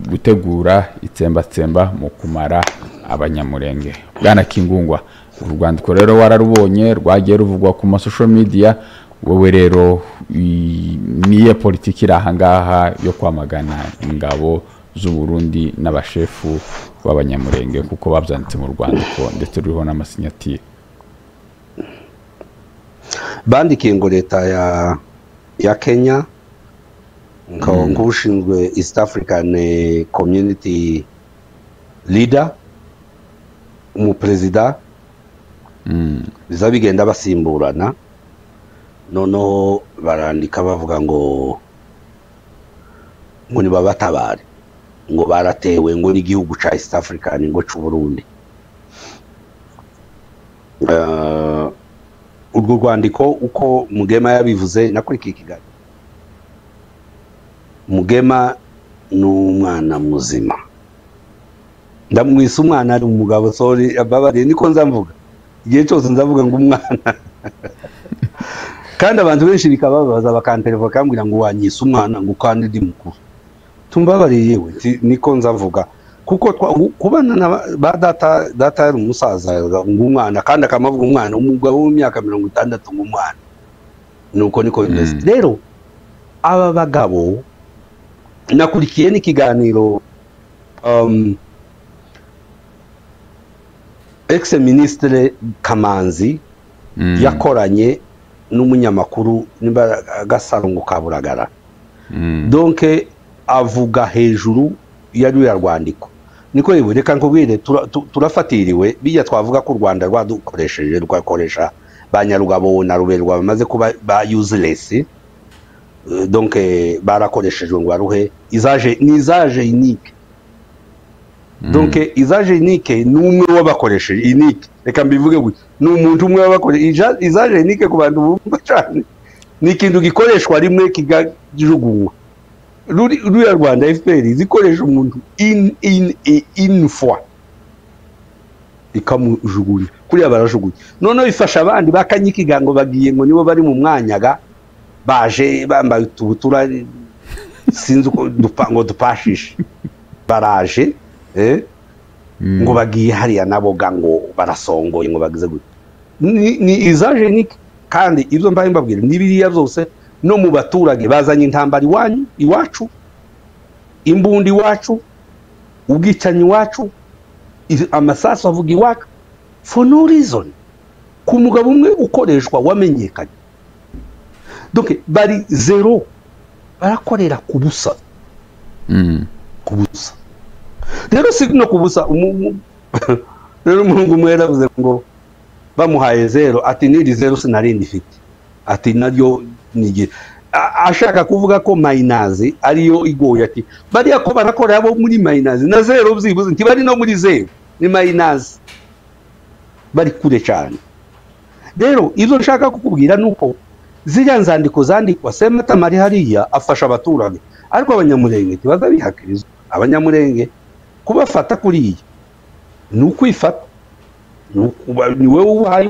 Speaker 9: gutegura itsembatsemba mu kumara abanyamurenge. Bwana Kingungwa, uru rwandiko rero wararubonye rwagiye ruvugwa ku social media, wowe rero niye politiki irahangaha yo kwamagana ingabo z'u Burundi n'abashefu b'abanyamurenge kuko babyanditse mu rwandiko ndetse ruriho n'amasinyatire.
Speaker 2: Bandikiye ngo leta ya Kenya nk'ushinzwe East African Community Leader umuperezida biza bigenda basimburana. Noneho barandika bavuga ngo ni babatabare ngo baratewe ngo n'igihugu ca East African ngo c'u Burundi. Urwo rwandiko uko Mugema yabivuze nakurikiye Kigali. Mugema n'umwana muzima, ndamwisa umwana ari umugabo, sorry ababariye niko nzamvuga igihe cyose nzavuga ngo umwana kandi abantu benshi bikababaza bakantereva kambwira ngo wanyisa umwana ngo kandi ndi mukuru. Tumbabariye yewe niko nzavuga kuko kubana ba data yari umusaza ngumwana kandi akamavuga umwana umugabo w'imyaka 60 ngumwana nuko niko bimeze. Rero aba bagabo nakurikiye n'ikiganiro ex-ministre Kamanzi yakoranye n'umunyamakuru nimba Gasarungu Kaburagara. Donc avuga hejuru yari yarwandiko niko yewe reka nkubwire turafatiriwe bijya twavuga ko u Rwanda rwadukoresheje rwakoresha banyarugabo na ruberwa bamaze kuba ba useless donc barakoreshejwe ngo baruhe izaje unique donc izaje unique numwe wabakoresheje unique reka mbivuge gutya n'umuntu umwe wabakoresheje izaje unique ku bantu bumva cyane ni ikintu gikoreshwa rimwe kigajugunywa ruriya Rwanda FPR zikoresha umuntu in fois ikamujugunya kuriya barajugunya none bifasha abandi bakanyikigango bagiye ngo nibo bari mu mwanyaga baje bambaye utubutura sinzi uko dupango dupashishe baraje ngo bagiye hariya nabo ngo barasongoye ngo bagize gute ni izaje ni kandi ibyo mbaye mbabwira nibiriya byose no mu baturage bazanye intambara iwacu imbundi iwacu ubwicanyi iwacu amasasu avuga iwacu for no reason ku mugabo umwe ukoreshwa wamenyekanye donc bari zero barakorera kubusa kubusa rero si no kubusa rero umuntu umwe yaravuze ngo bamuhaye zero ati niri zero sinarindi ifite ati naryo nige ashaka kuvuga ko mayinazi ariyo igoye ati bariya ko barakorera abo muri mayinazi na zero byibuze nti bari no muri zero ni mayinazi bari kure cyane rero ibyo nshaka kukubwira nuko ziriya nzandiko zandikwa Sematama ari hariya afasha abaturage ariko abanyamurenge tibaza bihakirizwa abanyamurenge kubafata kuriya ni ukwifata ni wowe ubaye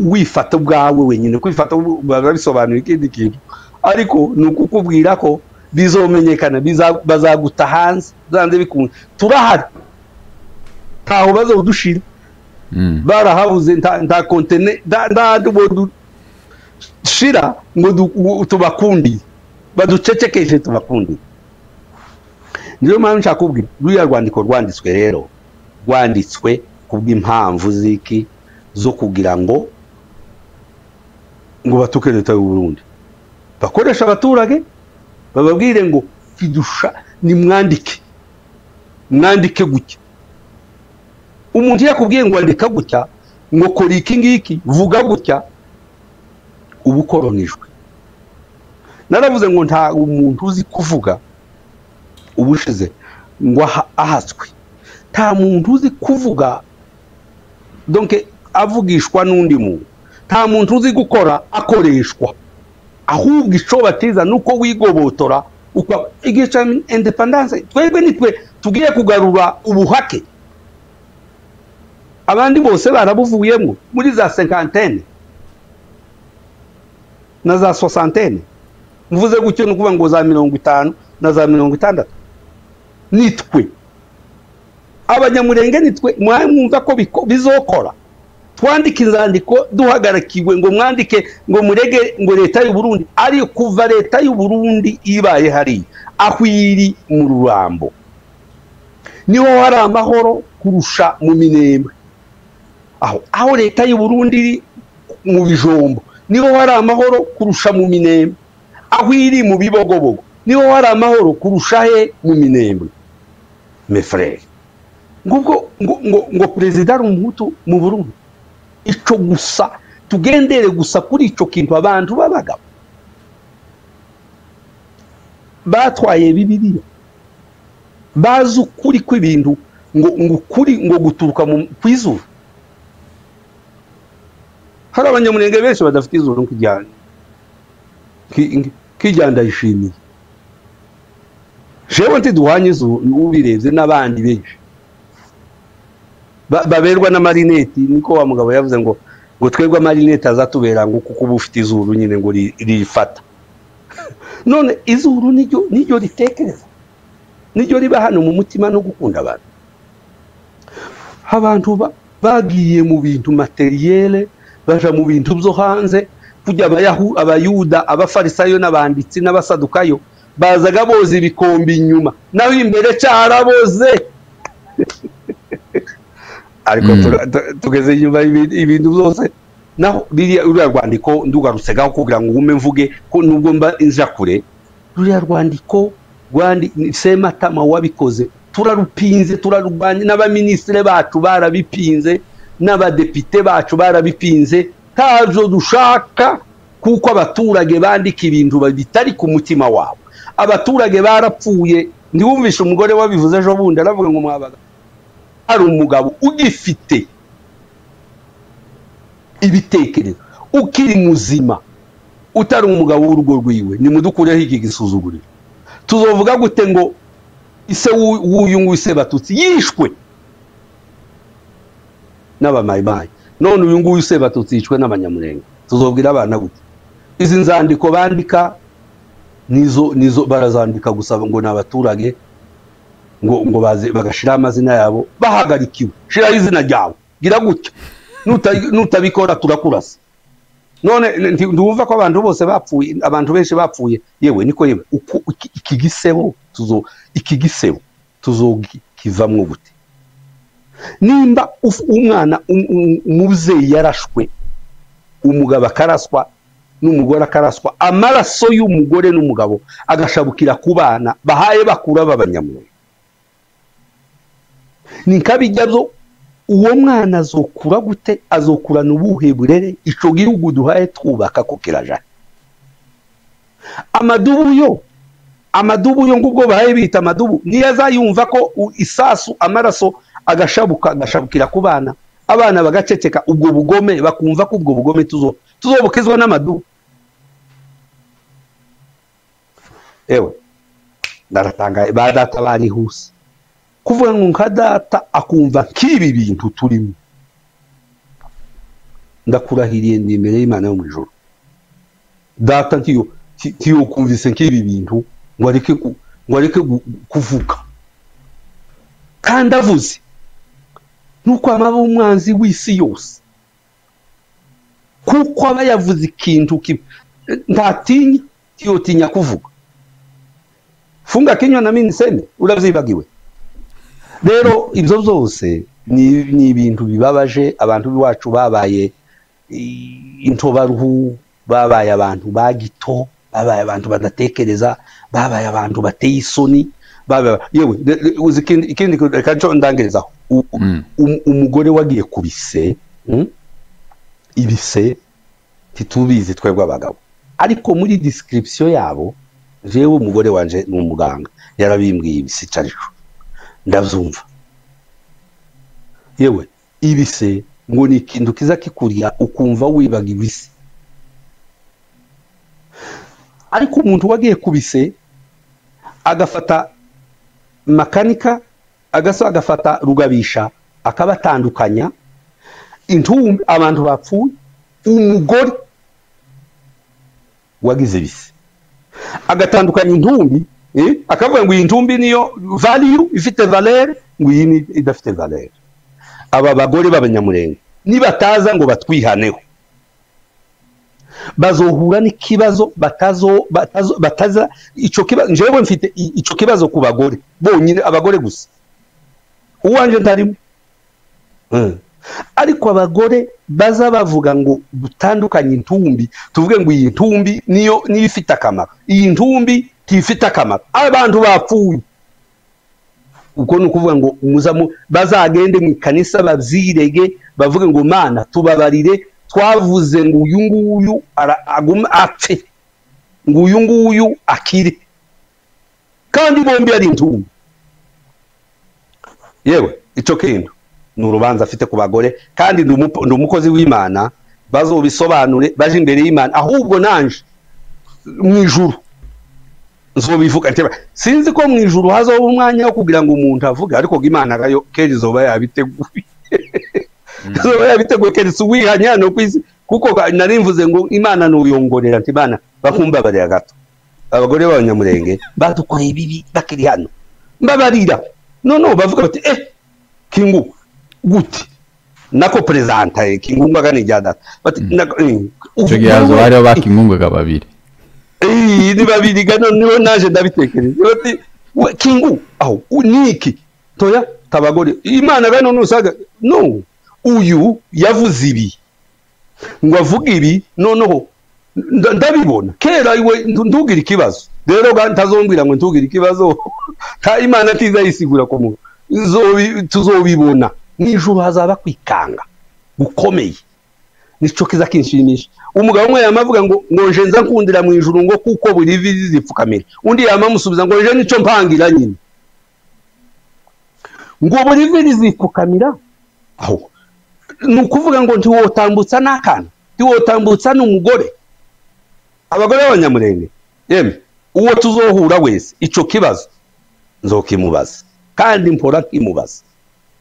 Speaker 2: wifata ubwawe wenyine kwifata babisobanura ikindi kintu ariko ni ukukubwira ko bizomenyekana bazaguta hanze zanze bikunze turahari ntaho bazodushira barahabuze nta kontene nda shira ngo tubakundi baducecekeje tubakundi niyo mpamvu nshaka kubwira ruriya rwandiko rwanditswe rero rwanditswe kubw'impamvu ziki zo kugira ngo batuke leta y'u Burundi bakoresha abaturage bababwire ngo kidusha ni mwandike gutya umuntu yakubwiye ngo andika gutya ngo kora iki ngiki vuga gutya ubukoronijwe naravuze ngo nta umuntu uzi kuvuga ubushize ngo ahatswe nta muntu uzi kuvuga donc avugishwa n'undi muntu nta muntu uzi gukora akoreshwa ahubwo ico batiza nuko wigobotora igica independence twebwe nitwe tugiye kugarura ubuhake abandi bose barabuvuyemo muri za 50 na za 60 mvuze gutyo nukuvuga ngo za 50 na za 60 nitwe abanyamurenge nitwe mwumva ko bizokora twandike inzandiko duhagarakiwe ngo mwandike ngo murege ngo leta y'u Burundi ari kuva leta y'u Burundi ibaye hari ahwiri mu Rurambo niho hari amahoro kurusha mu Minembwe aho leta y'u Burundi mu Bijombo niho hari amahoro kurusha mu Minembwe ahwiri mu Bibogobogo niho hari amahoro kurusha he mu Minembwe mes frères ngo president Umuhutu mu Burundi ico gusa tugendere gusa kuri ico kintu abantu babagabo batwaye Bibiliya bazi ukuri kw'ibintu ngo kuri ngo guturuka mu kwizuru hari abanyamurenge benshi badafite izuru kijyanda yishimiye jewe ntiduhanye izuru ubirebye n'abandi benshi baberwa na marineti niko wa mugabo yavuze ngo twebwe marineti azatubera ngo kuko bufite izuru nyine ngo rifata none izuru niryo ritekereza niryo riba hano mu mutima no gukunda abantu bagiye mu bintu materielle baja mu bintu byo hanze kujya abayuda abafarisayo n'abanditsi n'abasadukayo bazaga boza ibikombe inyuma naho imbere cyaraboze ariko tugeze inyuma ibintu byose naho ruriya rwandiko ndugarutsegaho kugira ngo ugume mvuge ko nubwo mba inja kure ruriya rwandiko Sematama wabikoze turarupinze turarugwanye n'abaministre bacu barabipinze n'abadepite bacu barabipinze tazo dushaka kuko abaturage bandika ibintu bitari ku mutima wabo. Abaturage barapfuye. Ndiwumvisha umugore wabivuze ejo bundi aravuga ngo mwabaga hari umugabo ugifite ibitekerezo ukiri muzima utari umugabo w'urugo rwiwe, ni mudukureho iki gisuzuguriro. Tuzovuga gute ngo ise w'uyu nguyu Sebatutsi yishwe n'abamayimayi, none uyu nguyu Sebatutsi yishwe n'abanyamurenge? Tuzobwira abana gute? Izi nzandiko bandika nizo barazandika gusaba ngo n'abaturage ngo baze bagashira amazina yabo bahagarikiwe. Shira izina ryawe gira gutyo, nutabikora turakurasa. None ndumva ko abantu bose bapfuye, abantu benshi bapfuye. Yewe niko yewe iki gisebo tuzokivamwo gute? Nimba umwana umubyeyi yarashwe, umugabo akaraswa n'umugore akaraswa, amaraso y'umugore n'umugabo agashabukira ku bana bahaye bakura b'abanyamurenge, ni kabijyazo. Uwo mwana azokura gute? Azokurana ubuhe burere? Ico gihugu duhaye twubaka ko kiraja amadubu yo ngubwo bahaye bita amadubu, niyo azayumva ko isasu amaraso agashabukira ku bana, abana bagaceceka, ubwo bugome bakumva ko ubwo bugome tuzobukezwa n'amadubu. Ewe ndaratanga badata bari huse kuvuga ngo nka data akumva kibi bintu turimo. Ndakurahiriye ndi imbere y'Imana yo mu ijuru, data ntiyo kumvise kibi bintu ngo areke kuvuga. Kandi avuze nuko amaba umwanzi w'isi yose, kuko aba yavuze ikintu ntatinya, tiyotinya kuvuga. Funga kinywa na mimi niseme, uravyibagiwe. Rero ibyo byose ni ibintu bibabaje. Abantu biwacu babaye intobaruhu, babaye abantu bagito, babaye abantu badatekereza, babaye abantu bateye isoni, yewe uzi ikindi kaco ndangerezaho. Umugore wagiye kubise ibise titubizi twebwe abagabo, ariko muri description yabo jewe umugore wanje n'umuganga yarabimbwiye ibise carico ndavyumva. Yewe ibise ngo ni ikintu kiza kikuria ukumva wibaga ibise, ariko umuntu wagiye kubise agafata makanika agafata rugabisha akabatandukanya intumbi abantu bapfuye. Umugore wagize bise agatandukanya intumbi, akavuga ngo iyi ntumbi niyo value ifite valeur, ngo iyi idafite valeur. Aba bagore b'abanyamurenge nibataza ngo batwihaneho, bazohura n'ikibazo bataza ico kibazo. Njewe mfite ico kibazo ku bagore bonyine, abagore gusa, uwanje ntarimo. Ariko abagore baza bavuga ngo dutandukanye intumbi, tuvuge ngo iyi ntumbi niyo ifite akamaro, iyi ntumbi tifite akamaro, abantu bapfuye. Uko nukuvuga ngo umuzamu bazagende mu kanisa bavyirege, bavuge ngo Mana tubabarire, twavuze ngo uyu nguyu aguma apfe, ngo uyu nguyu akire, kandi bombi ari intumbi. Yewe ico kintu n'urubanza afite ku bagore, kandi ndumukozi w'Imana, bazobisobanure baje imbere y'Imana. Ahubwo nanje mwijuru nzobivuga nteba, sinzi ko mwijuru hazoba umwanya wo kugira ngo umuntu avuge, ariko Imana gayo keri zoba yabiteguye. Zoba yabiteguye keri suwihanya no kwisi, kuko narimvuze ngo Imana n'uyongorera nti Bana bakumba bari gato. Abagore b'abanyamurenge badukoreye bibi bakiri hano, mbabarira. No bavuga bati Kingu gute nako presenta Kingu ngagane jada bati
Speaker 9: cyo gihazo bari bakimungaga babiri.
Speaker 2: Ni babiri gano niwe naje ndabitekereza bati Kingu aho uniki toya tabagore Imana gano nusaga no uyu yavuze ibi ngo avuga ibi noneho ndabibona kera iwe ndugira ikibazo. Rero ntazombwira ngo ntugira ikibazo ka Imana tiza yisigura ko mu tuzobibona. Nijuru hazaba kwikanga gukomeye, nico kiza kinshimisha. Umugabo umwe yamavuga ngo nje nza nkundira mu ijuru ngo kuko buri vizi zipfukamira, undi yamamusubiza ngo nje nico mpangira nyine, ngo buri vizi zipfukamira. Aho nukuvuga ngo ntiwotambutsa n'akana, ntiwotambutsa n'umugore. Abagore b'Abanyamulenge yeme uwo tuzohura wese ico kibazo nzokimubaza kandi mpora kimubaza.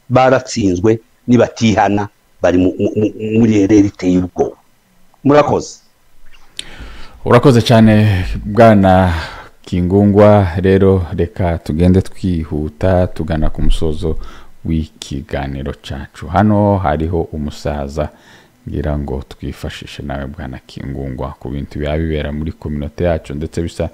Speaker 2: Baratsinzwe nibatihana bari muri ereri iteye ubwoba. Murakoze.
Speaker 9: Urakoze cyane bwana Kingungwa. Rero reka tugende twihuta tugana ku musozo w'ikiganiro cyacu. Hano hariho umusaza ngira ngo twifashishe nawe bwana Kingungwa ku bintu bibera muri community yacu ndetse bisa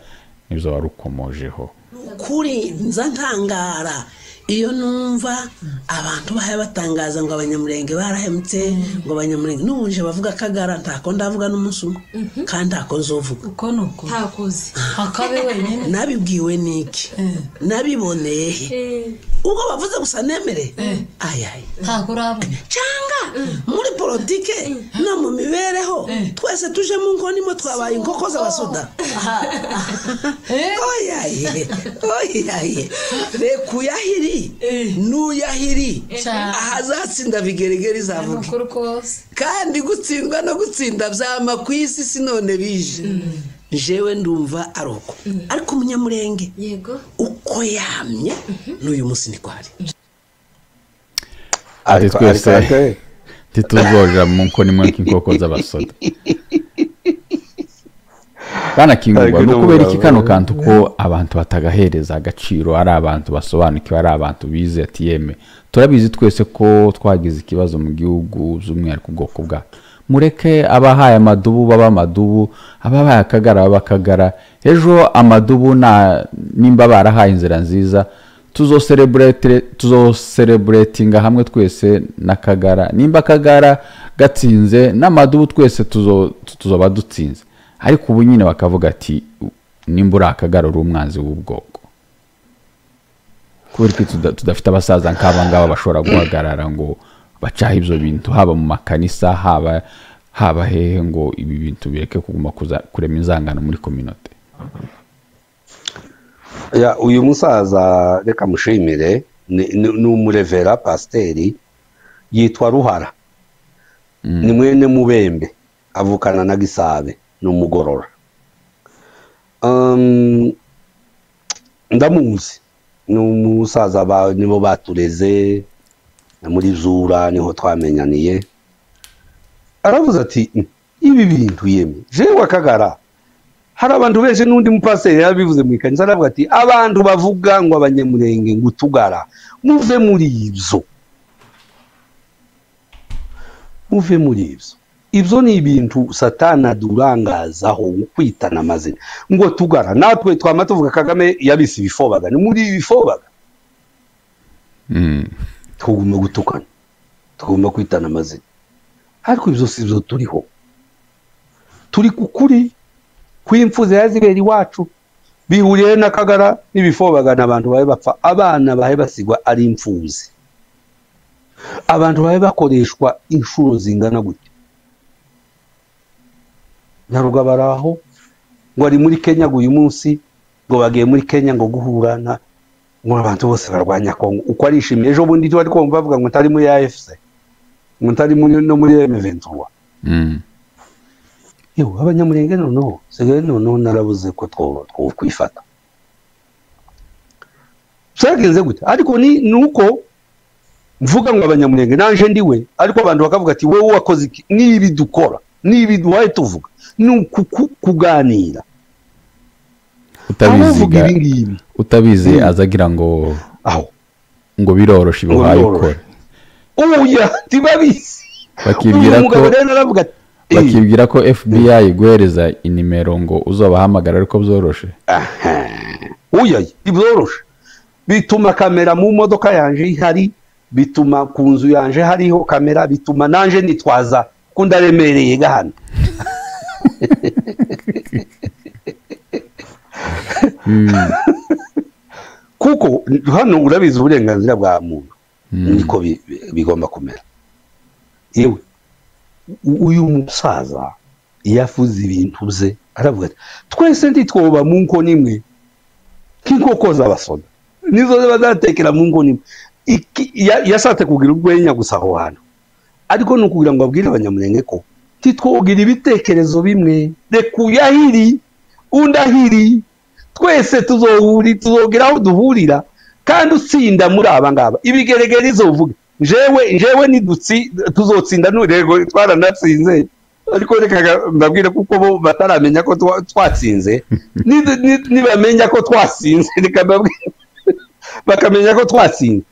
Speaker 9: n'ibyo warukomojeho.
Speaker 12: Kuri nza ntangara iyo numva abantu bahaye batangaza ngo Abanyamulenge barahemutse, ngo Abanyamulenge nuje bavuga Kagara ntako ndavuga n'umusumo kandi ntako nzovuga
Speaker 13: uko nuko ntakoze hakabe wenyine
Speaker 12: nabibwiwe niki nabiboneye ubwo bavuze gusa nemere ayaye
Speaker 13: ntako rabo
Speaker 12: cyanga muri politike no mu mibereho twese tuje mu nkoni mo twabaye inkoko z'abasoda. Oyaye oyaye rekuyahiri nuyahiri ahazatsinda bigeregere zavuga kandi gutsindwa no gutsinda byama kwisi sinone bije. Jewe ndumva aroko ariko Umunyamulenge
Speaker 13: yego
Speaker 12: uko yamye n'uyu musi ni kwari
Speaker 9: ati twese tituzoja mu nkoni mwe nk'inkoko z'abasoda. Bana Kingungwa no kubera iki kano kantu ko abantu batagahereza agaciro, ari abantu basobanukiwe, ari abantu bize ati yeme turabizi twese ko twagize ikibazo mu gihugu z'umwihariko ubwoko bwa mureke abahaye amadubu baba amadubu, abahaye Akagara baba Akagara. Ejo amadubu nimba barahaye inzira nziza tuzocelebratinga hamwe twese na Kagara. Nimba Kagara gatsinze n'amadubu twese tuzoba dutsinze. Ariko ubu nyine bakavuga ati nimba uri Akagara uri umwanzi w'ubwoko. Kubera ko tudafite abasaza nk'aba ngaba bashobora guhagarara ngo bacaha ibyo bintu, haba mu makanisa haba hehe, ngo ibi bintu bireke kuguma kurema inzangano muri community.
Speaker 2: Ya uyu musaza reka mushimire ni umurevera pasiteri yitwa Ruhara. Ni mwene Mubembe avukana na Gisabe n'umugorora. Ndamuzi ni umusaza nibo batureze muri Zura niho twamenyaniye. Aravuze ati ibi bintu yeme jewe Akagara hari abantu benshi n'undi mupasiteri yabivuze mu ikanisa aravuga ati abantu bavuga ngo Abanyamulenge ngo Tugara muve muri ibyo, muve muri ibyo. Ibyo ni ibintu Satana durangazaho kwitana amazina ngo Tugara. Natwe twama tuvuga Kagame yabise ibifobaga, ni muri ibifobaga. Tugomba gutukana, tugomba kwitana amazina, ariko ibyo si byo turiho. Turi kukuri kw'imfuza yazibera iwacu bihuriye na Kagara n'ibifobaga n'abantu bahe bapfa, abana bahe basigwa ari imfuzi, abantu bahe bakoreshwa inshuro zingana gute. Naruga baraho ngo ari muri Kenya uyu munsi, ngo bagiye muri Kenya ngo guhurana ngo abantu bose barwanya Kongo. Uko arishimye ejo bundi twari kumva bavuga ngo ntari muri AFC, ngo ntari no muri M23. Yo Abanyamulenge no sege no narabuze ko kwifata. Cyagenze gute? Ariko nuko mvuga ngo Abanyamulenge nanje ndiwe, ariko abantu bakavuga ati wewe wakoze nibi dukora nibi duhaye tuvuga kuganira.
Speaker 9: Utabizi azagira ngo
Speaker 2: aho
Speaker 9: ngo biroroshe bibaye ukora.
Speaker 2: Uya tibabizi
Speaker 9: bakibwira ko FBI igwereza inimero ngo uzobahamagara ariko byoroshe.
Speaker 2: Uya ibyoroshe bituma kamera mu modoka yanje ihari, bituma ku nzu yanje hariho kamera, bituma nanje nitwaza kundaremereye gahana. Kuko hano urabizi uburenganzira bwa muntu niko bigomba kumera. Yewe uyu musaza yafuze ibintu bye aravuga ati twese ntitwoba mu nkono imwe nk'inkoko z'abasoda nizo bazatekera mu nkono imwe yashatse kugira urwenya gusa aho hantu ariko ni ukugira ngo abwire abanyamurenge ko titwogira ibitekerezo bimwe reka uyahiri undi ahiri twese tuzogira aho duhurira kandi utsinda muri aba ngaba ibigeregere izovuga jewe tuzotsinda n'urego twaranatsinze ariko reka mbabwire kuko bo bataramenya ko twatsinze nibamenya ko twatsinze reka mbabwire bakamenya ko twatsinze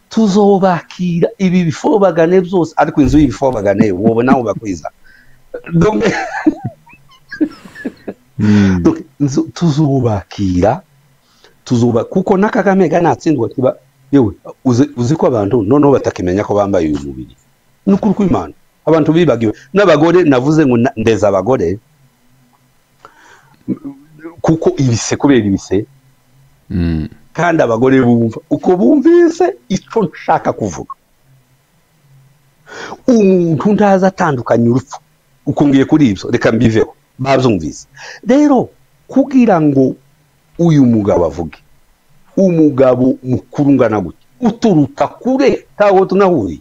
Speaker 2: tuzobakira ibi bifobagane byose ariko inzu y'ibifobagane wowe nawe bakwiza tuzubakira kuko na Kagame ganatsindwa kiba yewe uzi ko abantu noneho batakimenya ko bambaye uyu mubiri n'ukuri kw'Imana abantu bibagiwe n'abagore navuze ngo ndeza abagore kuko ibise kubera ibise kandi abagore bumva uko bumvise icyo nshaka kuvuga umuntu ndaza atandukanye urupfu uko ngiye kuri ibyo reka mbiveho babyumvise rero kugira ngo uyu mugabo avuge umugabo mukuru ngana gutya uturuta kure taho tunahuriye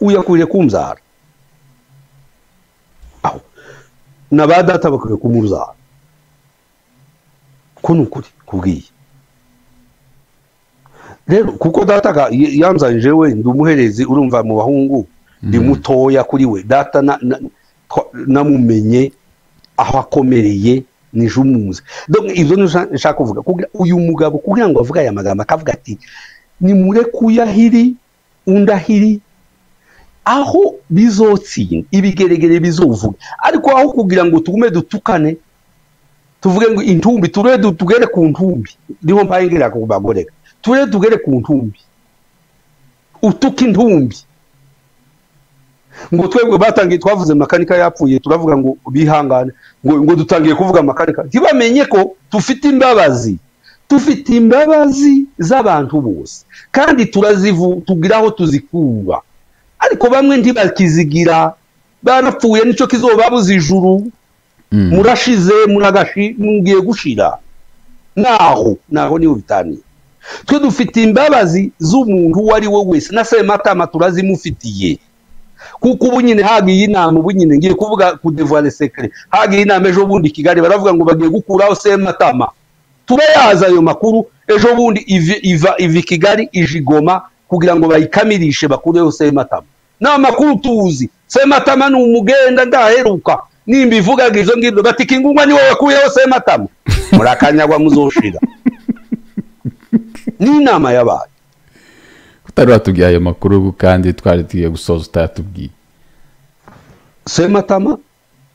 Speaker 2: uyakuriye kumzara aho nabadata bakwiye kumuzara ko nukuri kubwiye rero kuko data yanzanije we ndumuherezi urumva mu bahungu ndi mutoya kuri we data namumenye aho akomereye nijumuze donc ivyo nshaka kuvuga uyu mugabo kugira ngo avuga aya magambo akavuga ati ni mure kuyahiri undahiri aho bizotsinda ibigeregere bizovuga ariko aho kugira ngo tugume dutukane tuvuge ngo intumbi tugere ku ntumbi niho mpayingira ku bagoreka tugere ku ntumbi utuka intumbi ngo twebwe batangiye twavuze makanika yapfuye turavuga ngo bihangane ngo dutangiye kuvuga makanika ntibamenye ko tufite imbabazi z'abantu bose kandi tugiraho tuzikura ariko bamwe ntibakizigira barapfuye nicyo kizobabuza ijuru murashize mugiye gushira naho niho bitaniye twe dufite imbabazi z'umuntu uwo ari we wese na Sematama turazimufitiye kuko ubu nyine hagiye inama ubu nyine ngiye kuvuga ku devoir secret hagiye inama ejo bundi Kigali baravuga ngo bagiye gukuraho Sematama tube yaza ayo makuru ejo bundi ivi Kigali ijigoma kugira ngo bayikamirishe bakureho Sematama na makuru tuzi Sematama ni umugenda ndaheruka nimba ivugaga izo ngibyo batiki ingungwa ni wowe wakuyeho Sematama murakanyagwa muzoshira ni inama yabaye
Speaker 9: utari watubwiye ayo makuru kandi twari tugiye gusoza utayatubwiye
Speaker 2: Sematama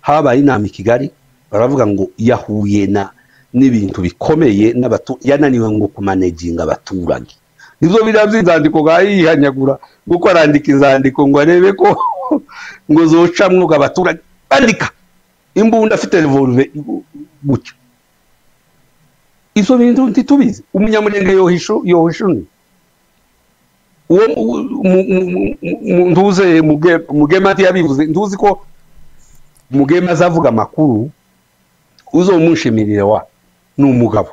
Speaker 2: habaye inama i Kigali baravuga ngo yahuye n'ibintu bikomeye yananiwe ngo kumanejinga abaturage nivyo biravye inzandiko gayihanyagura guko arandika inzandiko ngo arebe ko ngo zocamwo abaturage bandika imbunda afite revolver gutyo ivyo bintu ntitubizi umunyamurenge yohishuni nduze mugema ati yabivuze nduzi ko mugema azavuga makuru uzomushimirire wa n'umugabo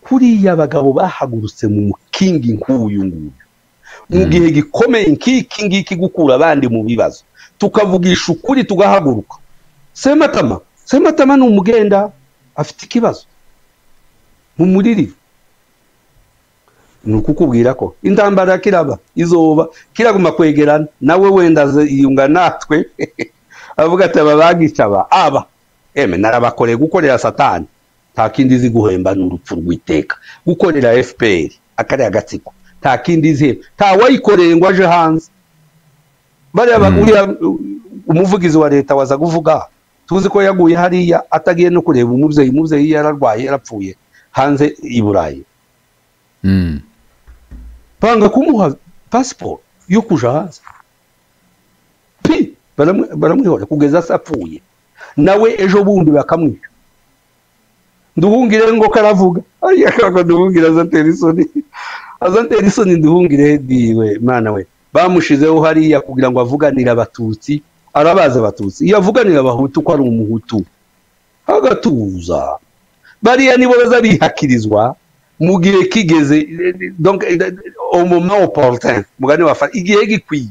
Speaker 2: kuriya abagabo bahagurutse mu mukingi nk'uyu nguyu mu gihe gikomeye nk'iki gukura abandi mu bibazo tukavugisha ukuri tugahaguruka Sematama ni umugenda afite ikibazo mu muriri nukukubwira ko intambara kiraba izoba kiraguma kwegerana nawe wenda yunga natwe avuga ati abagicaba narabakoreye gukorera Satani nta kindi ziguhemba n'urupfu rw'iteka gukorera FPR akari agatsiko nta kindi zihemba nta wayikoreye ngo aje hanze bariya baguriya umuvugizi wa leta waza kuvuga tuzi ko yaguye hariya atagiye no kureba umuvyeyi yararwaye yarapfuye hanze i Burayi panga kumuha passport yo kuja hanze baramwihora kugeza sapfuye nawe ejo bundi bakamwica nduhungire ngo karavuga ayakako nduhungire azantera isoni nduhungire diwe mana we bamushizeho hariya kugira ngo avuganire abatutsi arabaza abatutsi iyo avuganira abahutu ko ari umuhutu agatuza bariya nibo baza bihakirizwa mu gihe kigeze donc au moment opportun mugani wafa igihe gikwiye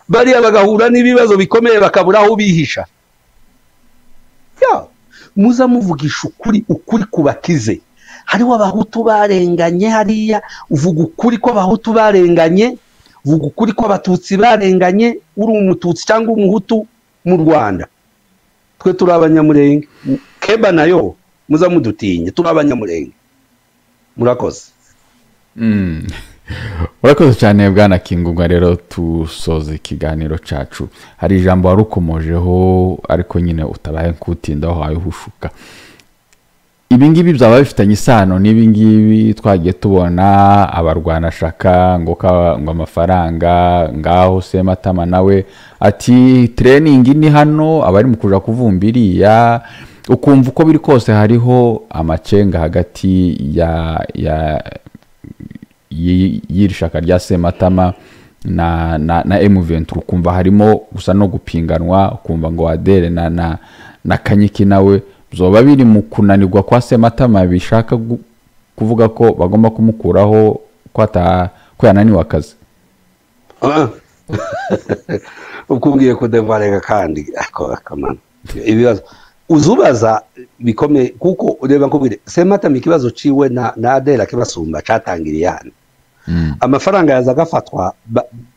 Speaker 2: bariya bagahura n'ibibazo bikomeye bakabura aho bihisha muza muvugisha ukuri kubakize hariho abahutu barenganye hariya uvuga ukuri ko abahutu barenganye uvuga ukuri ko abatutsi barenganye uri umututsi cyangwa umuhutu mu Rwanda twe turi abanyamurenge keba nayo muza mudutinye turi abanyamurenge murakoze
Speaker 9: urakoze cyane bwana Kingunga rero tusoza ikiganiro cacu hari ijambo warukomojeho ariko nyine utabaye kutinda aho hayuhushuka ibingibi byaba bifitanye isano n'ibingibi twagiye tubona abarwana shaka ngo amafaranga ngaho Sematama nawe ati training ni hano abari mu kuja kuvumbiriya ukumva uko biri kose hariho amacenga hagati ya yirishaka rya Sematama na M23 ukumva harimo gusa no gupinganwa ukumva ngo Adele na Kanyiki nawe zoba biri mu kunanirwa kwa Sematama bishaka kuvuga ko bagomba kumukuraho ko yananiwe akazi
Speaker 2: ukubwiye ko devarega kandi akamana ibibazo uzubaza bikomeye kuko ureba nkubwire Sematama ikibazo ciwe na Adele kibasumba catangiriye hano amafaranga yaza gafatwa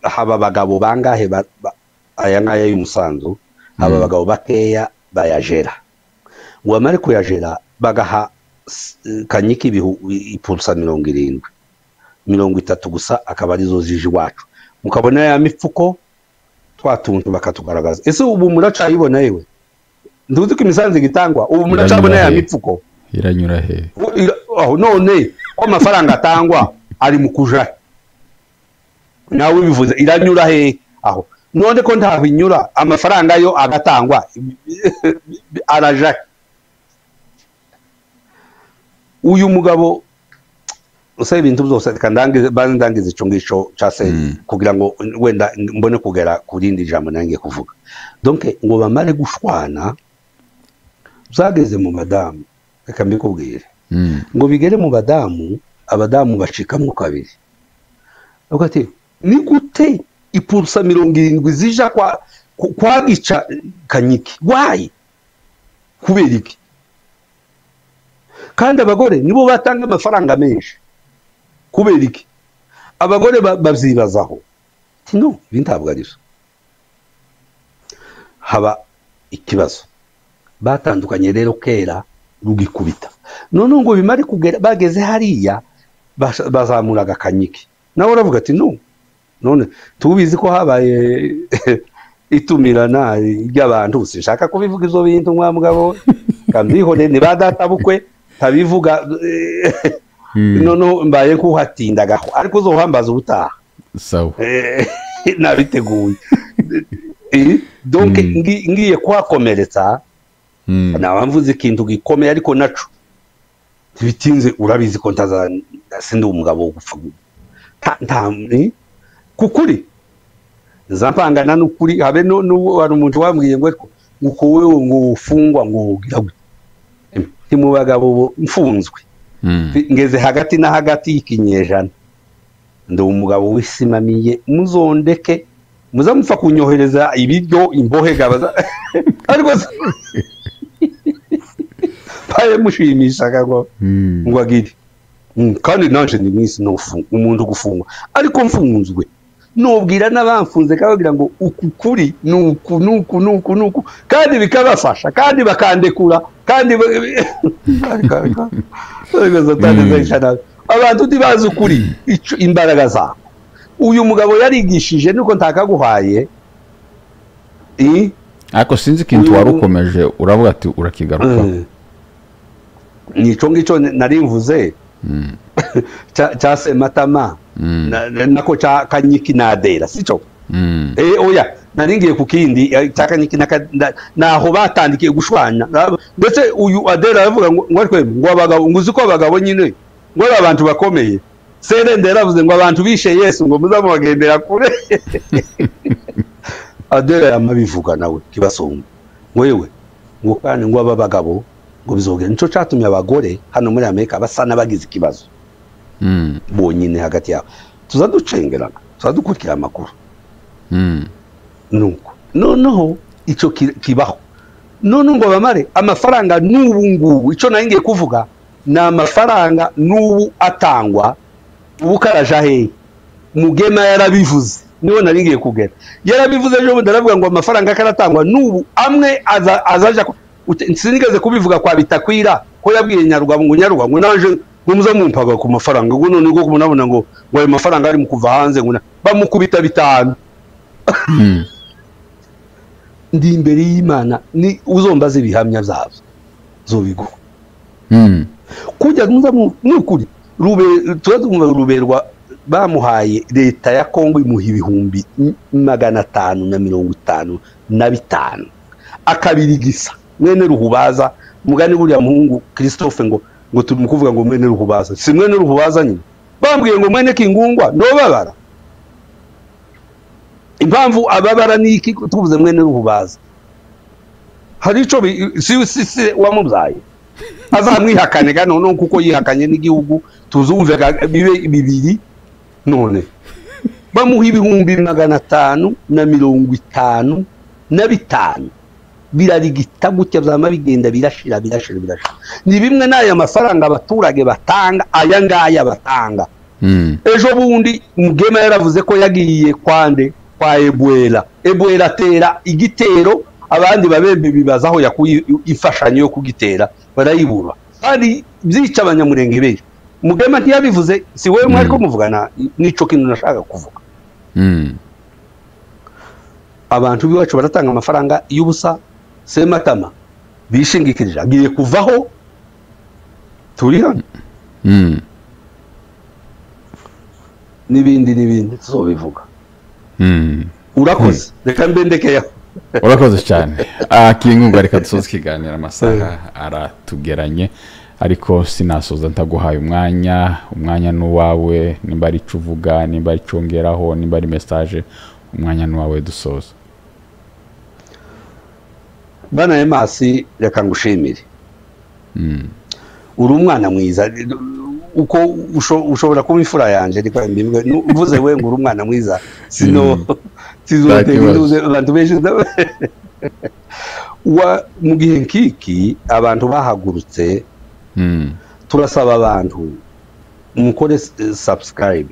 Speaker 2: haba bagabo bangahe aya ngaya y'umusanzu haba bagabo bakeya bayajera ngo amare kuyajera bagaha Kanyiki ipulsa 70 30 gusa akaba arizo zije iwacu mukabona ya mifuko twatuntu bakatugaragaza ese ubu muracayibona yewe nduzi ko imisanzu gitangwa ubu muracabona ya mifuko
Speaker 9: iranyura he
Speaker 2: aho none ko amafaranga atangwa ari mu kuja nawe bivuze iranyura he aho none ko nta binyura amafaranga yo agatangwa araja uyu mugabo usaye ibintu byose bandangize ico ngisho cyase kugira ngo wenda mbone kugera kurindi jambo nange kuvuga donc ngo bamare gushwana zageze mu madamu reka mbikubwire ngo bigere mu abadamu bacikamwe kabiri ugati ni gute ipulsa 70 zija kwa gica Kanyiki why kubera iki kandi abagore nibo batanga amafaranga menshi kubera iki abagore bavyibazaho no bintabwa arizo haba ikibazo batandukanye rero kera rugikubita none ngo bimari kugera bageze hariya bazamuraga Kanyiki nawe uravuga ati no none tubizi ko habaye itumirana ry'abantu sinshaka kubivuga izo bintu mwa mugabo kambihone ni badatabukwe tabivuga none mbaye kuhatindagaho ariko uzohambaza ubutaha
Speaker 9: sawa
Speaker 2: nabiteguye donc ngiye kwakomeretsa nawe mvuze ikintu gikomeye ariko naco bitinze urabizi ko ntaza sindi umugabo wo gupfa kukuri zampangana n'ukuri habe wari umuntu wambwiye ngo uko wewe ngo ufungwa ngo ugira gute mu bagabo mfunzwe ngeze hagati na hagati y'ikinyejana ndo umugabo wisimamiye muzondeke muzamupfa kunyohereza ibiryo imbohe gabaza ariko paye mushimishaga ngo agire kandi nanje ni mwisi no umuntu gufungwa ariko mfunzwe nobwira n'abamfunze kabagira ngo ukukuri nuku kandi bikabafasha kandi bakandekura kandi abantu ndibaza ukuri imbaraga za uyu mugabo yarigishije nuko ntakaguhaye
Speaker 9: ariko sinzi ikintu warukomeje uravuga ati urakigaruka
Speaker 2: nico ngico narimvuze cha Sematama nako cha Kanyiki na Adele sico oya naringiye kukindi cha Kanyiki naho batandikiye gushwanya ndetse uyu Adele aravuga ngo ariko ngo abagabo nguzi ko abagabo nyine ngo abantu bakomeye serendera avuze ngo abantu bishe Yesu ngo muzamubagendera kure Adela yamabivuga nawe kibasumba wewe ngo kandi ngo aba bagabo ngo bizogera nico catumye abagore hano muri Amerika basana bagize ikibazo bonyine hagati yabo tuzaducengerana tuzadukurikira amakuru nuko noneho ico kibaho none ngo bamare amafaranga n'ubu ngubu ico naringiye kuvuga na amafaranga n'ubu atangwa ubu karaja hehe Mugema yarabivuze niwe naringiye kugera yarabivuze ejo ndaravuga ngo amafaranga karatangwa n'ubu amwe azaja sinigeze kubivuga kwa Bitakwira ko yabwiye Nyarugabo ngo naje muza mumpaga ku mafaranga ngo none ngo kumunabona ngo ayo mafaranga ari mu kuva hanze ngo bamukubita bitanu ndi imbere y'Imana ni uzombaze ibihamya byabo zobigo kujya muza n'ukuri ruberwa bamuhaye leta ya Kongo imuha ibihumbi 555 akabirigisa mwene Ruhubaza mugani buriya muhungu Christophe ngo tumukuvuga ngo mwene Ruhubaza si mwene Ruhubaza nyine bambwiye ngo mwene Kingungwa no babara impamvu ababara niki tuvuze mwene Ruhubaza hari ico si wamubyaye azamwihakane gano kuko yihakanye n'igihugu tuzumve bibe bibiri none bamuha ibihumbi 555 birarigita gutya byama bigenda birashira ni bimwe n'aya mafaranga abaturage batanga aya ngaya batanga ejo bundi Mugema yaravuze ko yagiye kwande kwa Ebola atera igitero abandi babembe bibazaho yakuye ifashanyo yo kugitera barayibura kandi byica abanyamurenge be Mugema ntiyabivuze si wewe mwari ko muvugana nico kintu nashaka kuvuga abantu biwacu baratanga amafaranga y'ubusa Sematama bishingikirije agiye kuvaho turi hano nibindi tuzobivuga urakoze reka mbendekeye
Speaker 9: urakoze cyane Kingunga reka dusoze ikiganiro amasaha aratugeranye ariko sinasoza ntaguhaye umwanya n'uwawe nimba ari cuvuga nimba ari congeraho nimba ari message umwanya n'uwawe dusoza
Speaker 2: bana Emasi reka ngushimire uri umwana mwiza uko ushobora kuba imfura yanje ariko mbimbwe uvuze we ngo uri umwana mwiza sino tizote abantu benshi mu gihe nkiki abantu bahagurutse turasaba abantu mukore subscribe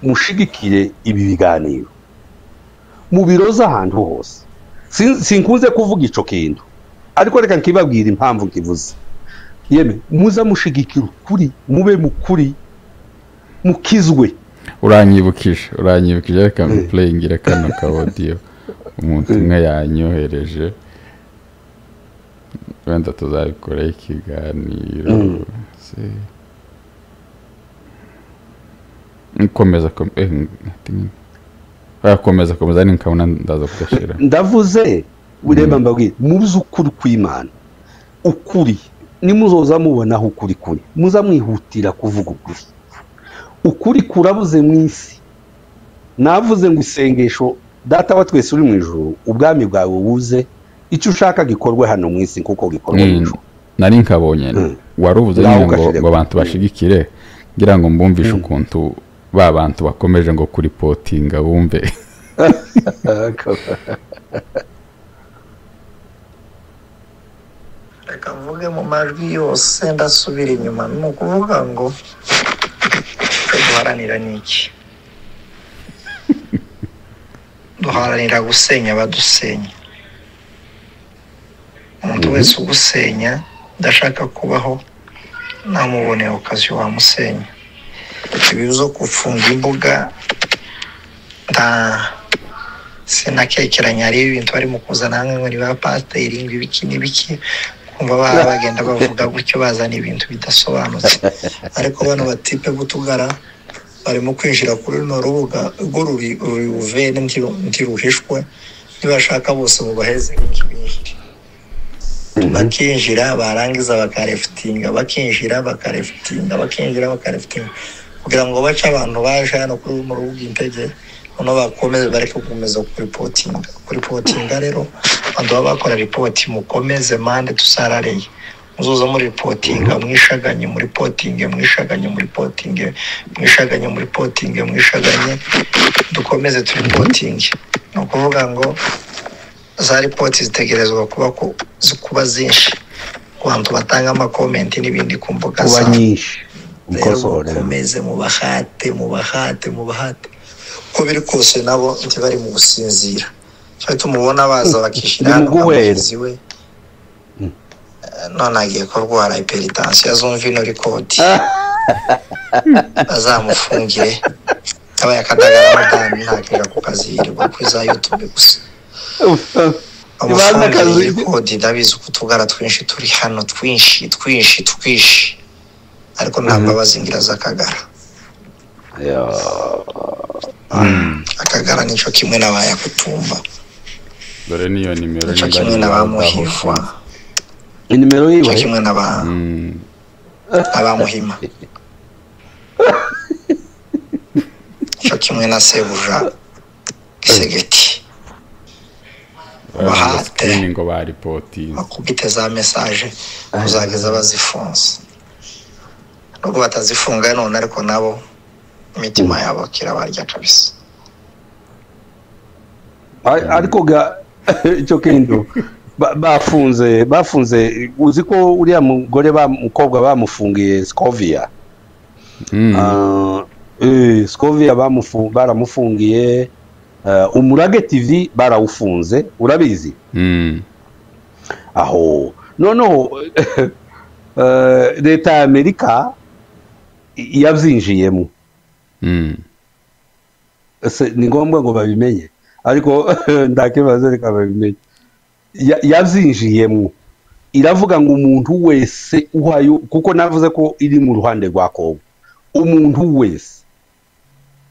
Speaker 2: mushigikire ibi biganiro mu biroza ahantu hose sinkunze kuvuga ico kintu ariko reka nkibabwira impamvu nkivuze yeme muza mushigikira ukuri mube mukuri mukizwe
Speaker 9: uranyibukije reka playing kano ka audio umuntu umwe yanyohereje wenda tuzabikora ikiganiro komeza ninkabona ndaza kugashira
Speaker 2: ndavuze ureba mbabwira mubuze ukuri kw'Imana ukuri nimuzoza mubonaho ukuri muza mwihutira kuvuga ukuri kurabuze mwisi navuze ngo isengesho data wa twese uri mu ijuru ubwami bwawe buze icyo ushaka gikorwe hano mwisi kuko gikorwa mu ijuru
Speaker 9: nari nkabonye waruvuze ngo abantu bashigikire ngira ngo mbumvishe ukuntu ba bantu bakomeje ngo kuri potinga bumve
Speaker 4: reka mvuge mu majwi yose ndasubira inyuma ni ukuvuga ngo duharanira niki duharanira gusenya abadusenya umuntu wese ugusenya ndashaka kubaho namuboneye okaziyo wamusenya ibizo gufunga imbuga sinakekeranya ari ibintu bari mu kuzana hamwe muri ba pasiteri ibiki n'ibiki kumva bagenda bavuga gutyo bazana ibintu bidasobanutse ariko bano batipe butugara barimo kwinjira kuri runo rubuga rwo ruri uvene ntiruhishwe nibashaka bose mu baheze nk'ibintu bakinjira barangiza bakarefutinga bakinjira bakarefutinga kugira ngo bace abantu baje hano kuri mu rubuga intege no bakomeze bareke gukomeza kuripotinga rero abantu baba bakora report mukomeze mande tusarareye muzoza muri reportinga mwishaganye muri reportinge dukomeze turipotinge no kuvuga ngo za report zitegerezwa kuba zinshi kwantu batanga ama comment n'ibindi ku mbuga
Speaker 2: kuba nyinshi
Speaker 4: mukomeze mubahate ko biri kose nabo ntibari mu gusinzira cyo tumubona baza bakishira amuzi we none agiye kurwara hypertension azumva ino record azamufungire aba yakadagara madani ntakira ku kazi yirirwa kuri za YouTube gusa ibana kazi record ndabizi kutugara twinshi turi hano twinshi ariko ntabwo bazingira zakagara akagara nico kimwe nabaya kutumba
Speaker 9: dore niyo nimero
Speaker 4: nico kimwe nabamuhifwa
Speaker 2: inimero yiwe
Speaker 4: kimwe abamuhima nico kimwe na sebuja Gisegeti bahate
Speaker 9: ngo ba reporting
Speaker 4: bakubite za message uzageza bazifunze nubwo batazifunga none ariko nabo imitima yabo kirabarya kabisa
Speaker 2: ariko ga icyo kendo bafunze uzi ko uriya mugore mukobwa bamufungiye Scovia Scovia baramufungiye Umurage TV barawufunze urabizi aho noneho leta ya Amerika yabyinjiyemo ni ngombwa ngo babimenye ariko ndakibazo reka babimenye yabyinjiyemo iravuga ngo umuntu wese uhayo kuko navuze ko iri mu ruhande rwa Kongo umuntu wese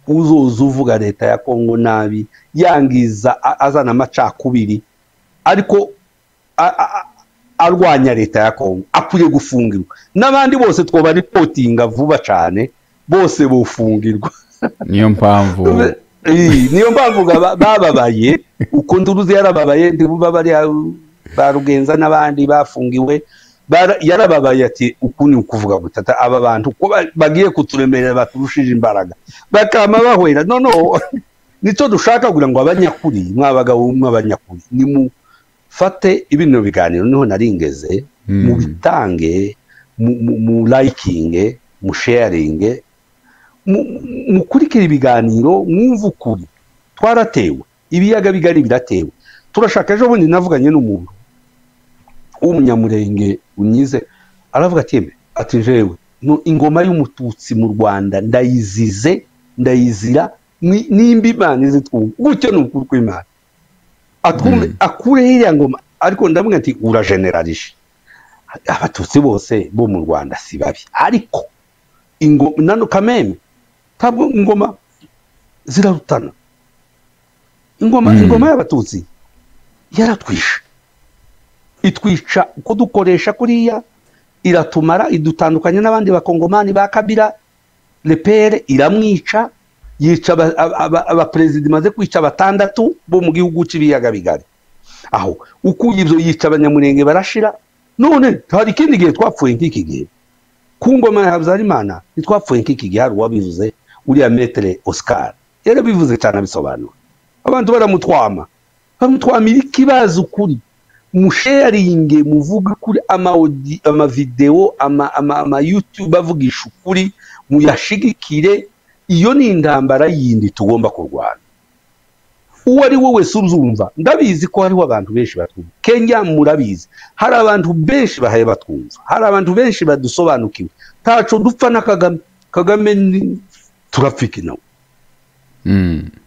Speaker 2: uzoza uvuga leta ya Kongo nabi yangiza azana amacakubiri ariko arwanya leta ya Kongo akwiye gufungirwa n'abandi bose twoba reportinga vuba cyane bose bufungirwa
Speaker 9: niyo mpamvu
Speaker 2: bababaye uko nduruzi yarababaye ndibuba bari barugenza n'abandi bafungiwe yarababaye ati ukuni ukuvuga gutata aba bantu ko bagiye kuturemerera baturushije imbaraga bakama bahwera no nico dushaka kugira ngo abanyakuri mwabagabo mw'abanyakuri ni mu fate ibintu biganiro niho naringeze mu bitange mu liking mu sharing mukurikira ibiganiro mwumva ukuri twaratewe ibiyaga bigari biratewe turashaka ejo bundi navuganye n'umuntu w'umunyamurenge unyize aravuga ati jewe ingoma y'umututsi mu Rwanda ndayizira nimba Imana izitwumva gutyo ni ukuri kw'Imana akure iriya ngoma ariko ndavuga ati urageneralisha abatutsi bose bo mu Rwanda si babi ariko ingoma nano kameme tabwo ingoma zirarutana ingoma y'abatutsi yaratwisha itwica uko dukoresha kuriya iratumara idutandukanye n'abandi bakongomani ba Kabila lepere iramwica yica abaperezida maze kwica batandatu bo mu gihugu cy'ibiyaga bigari aho ukuye ibyo yica abanyamurenge barashira none hari ikindi gihe twapfuye nk'iki gihe ku ngoma ya Habyarimana ntitwapfuye nk'iki gihe hari uwabivuze uriya Maître Oscar yarabivuze cyane abisobanura abantu baramutwamira ikibazo ukuri musharinge muvuga kuri amavideo ama YouTube avugisha ukuri muyashigikire iyo ni indambara yindi tugomba kurwana uwo ari wowe suzumva ndabizi ko hariho abantu benshi batwumva Kenya murabizi hari abantu benshi bahaye batwumva hari abantu benshi badusobanukiwe taco dupfa na Kagame turafiki nawe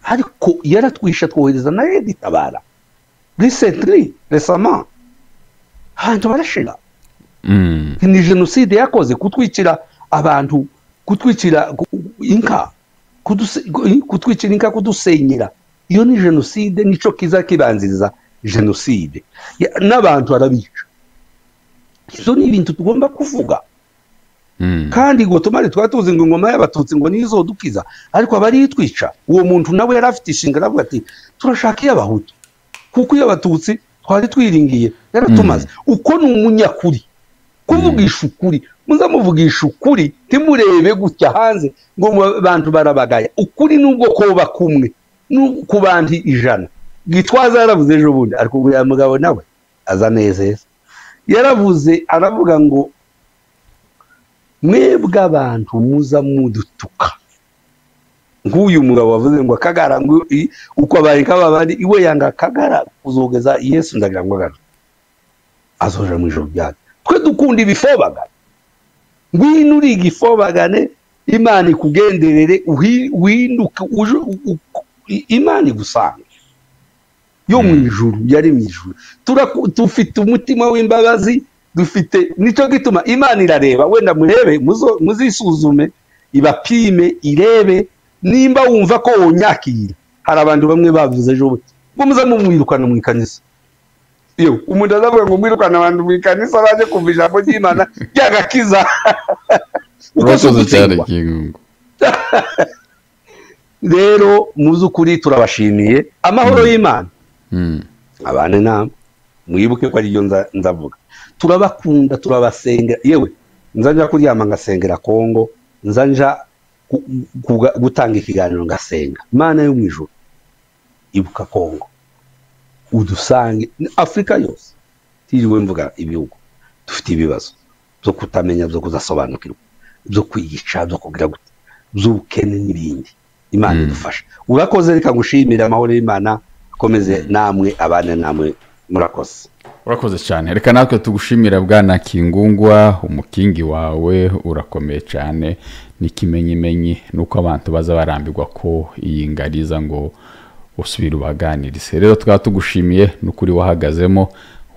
Speaker 2: ariko yaratwisha twohereza na editabara récemment hantu barashira ni genocide yakoze kutwicira abantu kutwicira inka kudusenyera iyo ni genocide nico kiza kibanziriza genocide n'abantu arabica izo ni ibintu tugomba kuvuga kandi ngo tumare twatuzi ngo ingoma y'abatutsi ngo nizo dukiza ariko abari twica uwo muntu nawe yari afite ishinga aravuga ati turashaka y'abahutu kuko y'abatutsi twari twiringiye yaratumaze uko ni umunyakuri kuvugisha ukuri muzamuvugisha ukuri timurebe gutya hanze ngo abantu barabagaya ukuri nubwo koba kumwe ku bandi 100 Gitwaza yaravuze ejo bundi ariko ubu ya mugabo nawe aza neza yaravuze aravuga ngo mwebwe abantu muza mudutuka nguyu mugabo wavuze ngo akagara ngo uko abaye kababandi iwe yanga akagara kuzogeza Yesu ndagira ngo agara azoja mu ijoro byaka twe dukunda ibifobaga ngwino uri igifobagane Imana ikugenderere uhinduka Imana igusanga yo mu ijuru yari mu ijuru tufite umutima w'imbabazi dufite nico gituma Imana irareba wenda murebe muzisuzume ibapime irebe nimba wumva ko wonyakira hari abantu bamwe bavuze ejo buti ngo muza mumwirukana mu ikanisa yo umuntu azavuga ngo mwirukana abantu mu ikanisa baje kumva ijambo ry'Imana ryagakiza
Speaker 9: urakoze cyane Kingungu
Speaker 2: rero muzukuri turabashimiye amahoro y'Imana abane namwe mwibuke ko ari yo ndavuga turabakunda turabasenga yewe nzanja kuryama ngasengera Kongo nzanja gutanga ikiganiro ngasenga Imana yo mwijuru ibuka Kongo udusange Afrika yose tiriwe mvuga ibihugu dufite ibibazo byo kutamenya byo kuzasobanukirwa byo kwigica byo kugira gute by'ubukene n'ibindi Imana idufasha urakoze reka ngushimira amahoro y'Imana akomeze namwe abane namwe murakoze
Speaker 9: urakoze cyane reka natwe tugushimira bwana Kingungwa umukingi wawe urakomeye cyane n'ikimenyimenyi nuko abantu baza barambirwa ko iyi ngariza ngo usubira ubaganirize rero twaba tugushimiye n'ukuri wahagazemo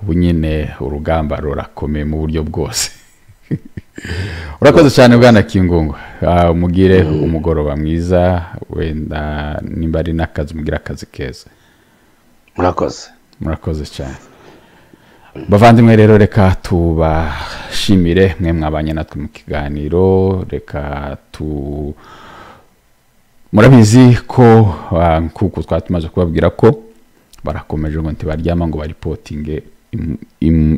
Speaker 9: ubu nyine urugamba rurakomeye mu buryo bwose urakoze cyane bwana Kingungwa umugire umugoroba mwiza wenda nimba ari n'akazi mugira akazi keza murakoze cyane bavandimwe rero reka tubashimire mwe mwabanye natwe mu kiganiro reka murabizi ko kuko twatumaze kubabwira ko barakomeje ngo ntibaryama ngo baripotinge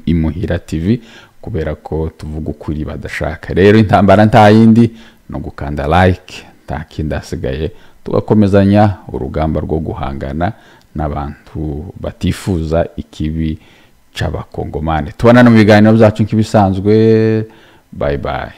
Speaker 9: Imuhira TV kubera ko tuvuga ukuri badashaka rero intambara nta yindi no gukanda like nta kindi asigaye tugakomezanya urugamba rwo guhangana n'abantu batifuza ikibi c'abakongomane tubana no mu biganiro byacu nk'ibisanzwe bye bye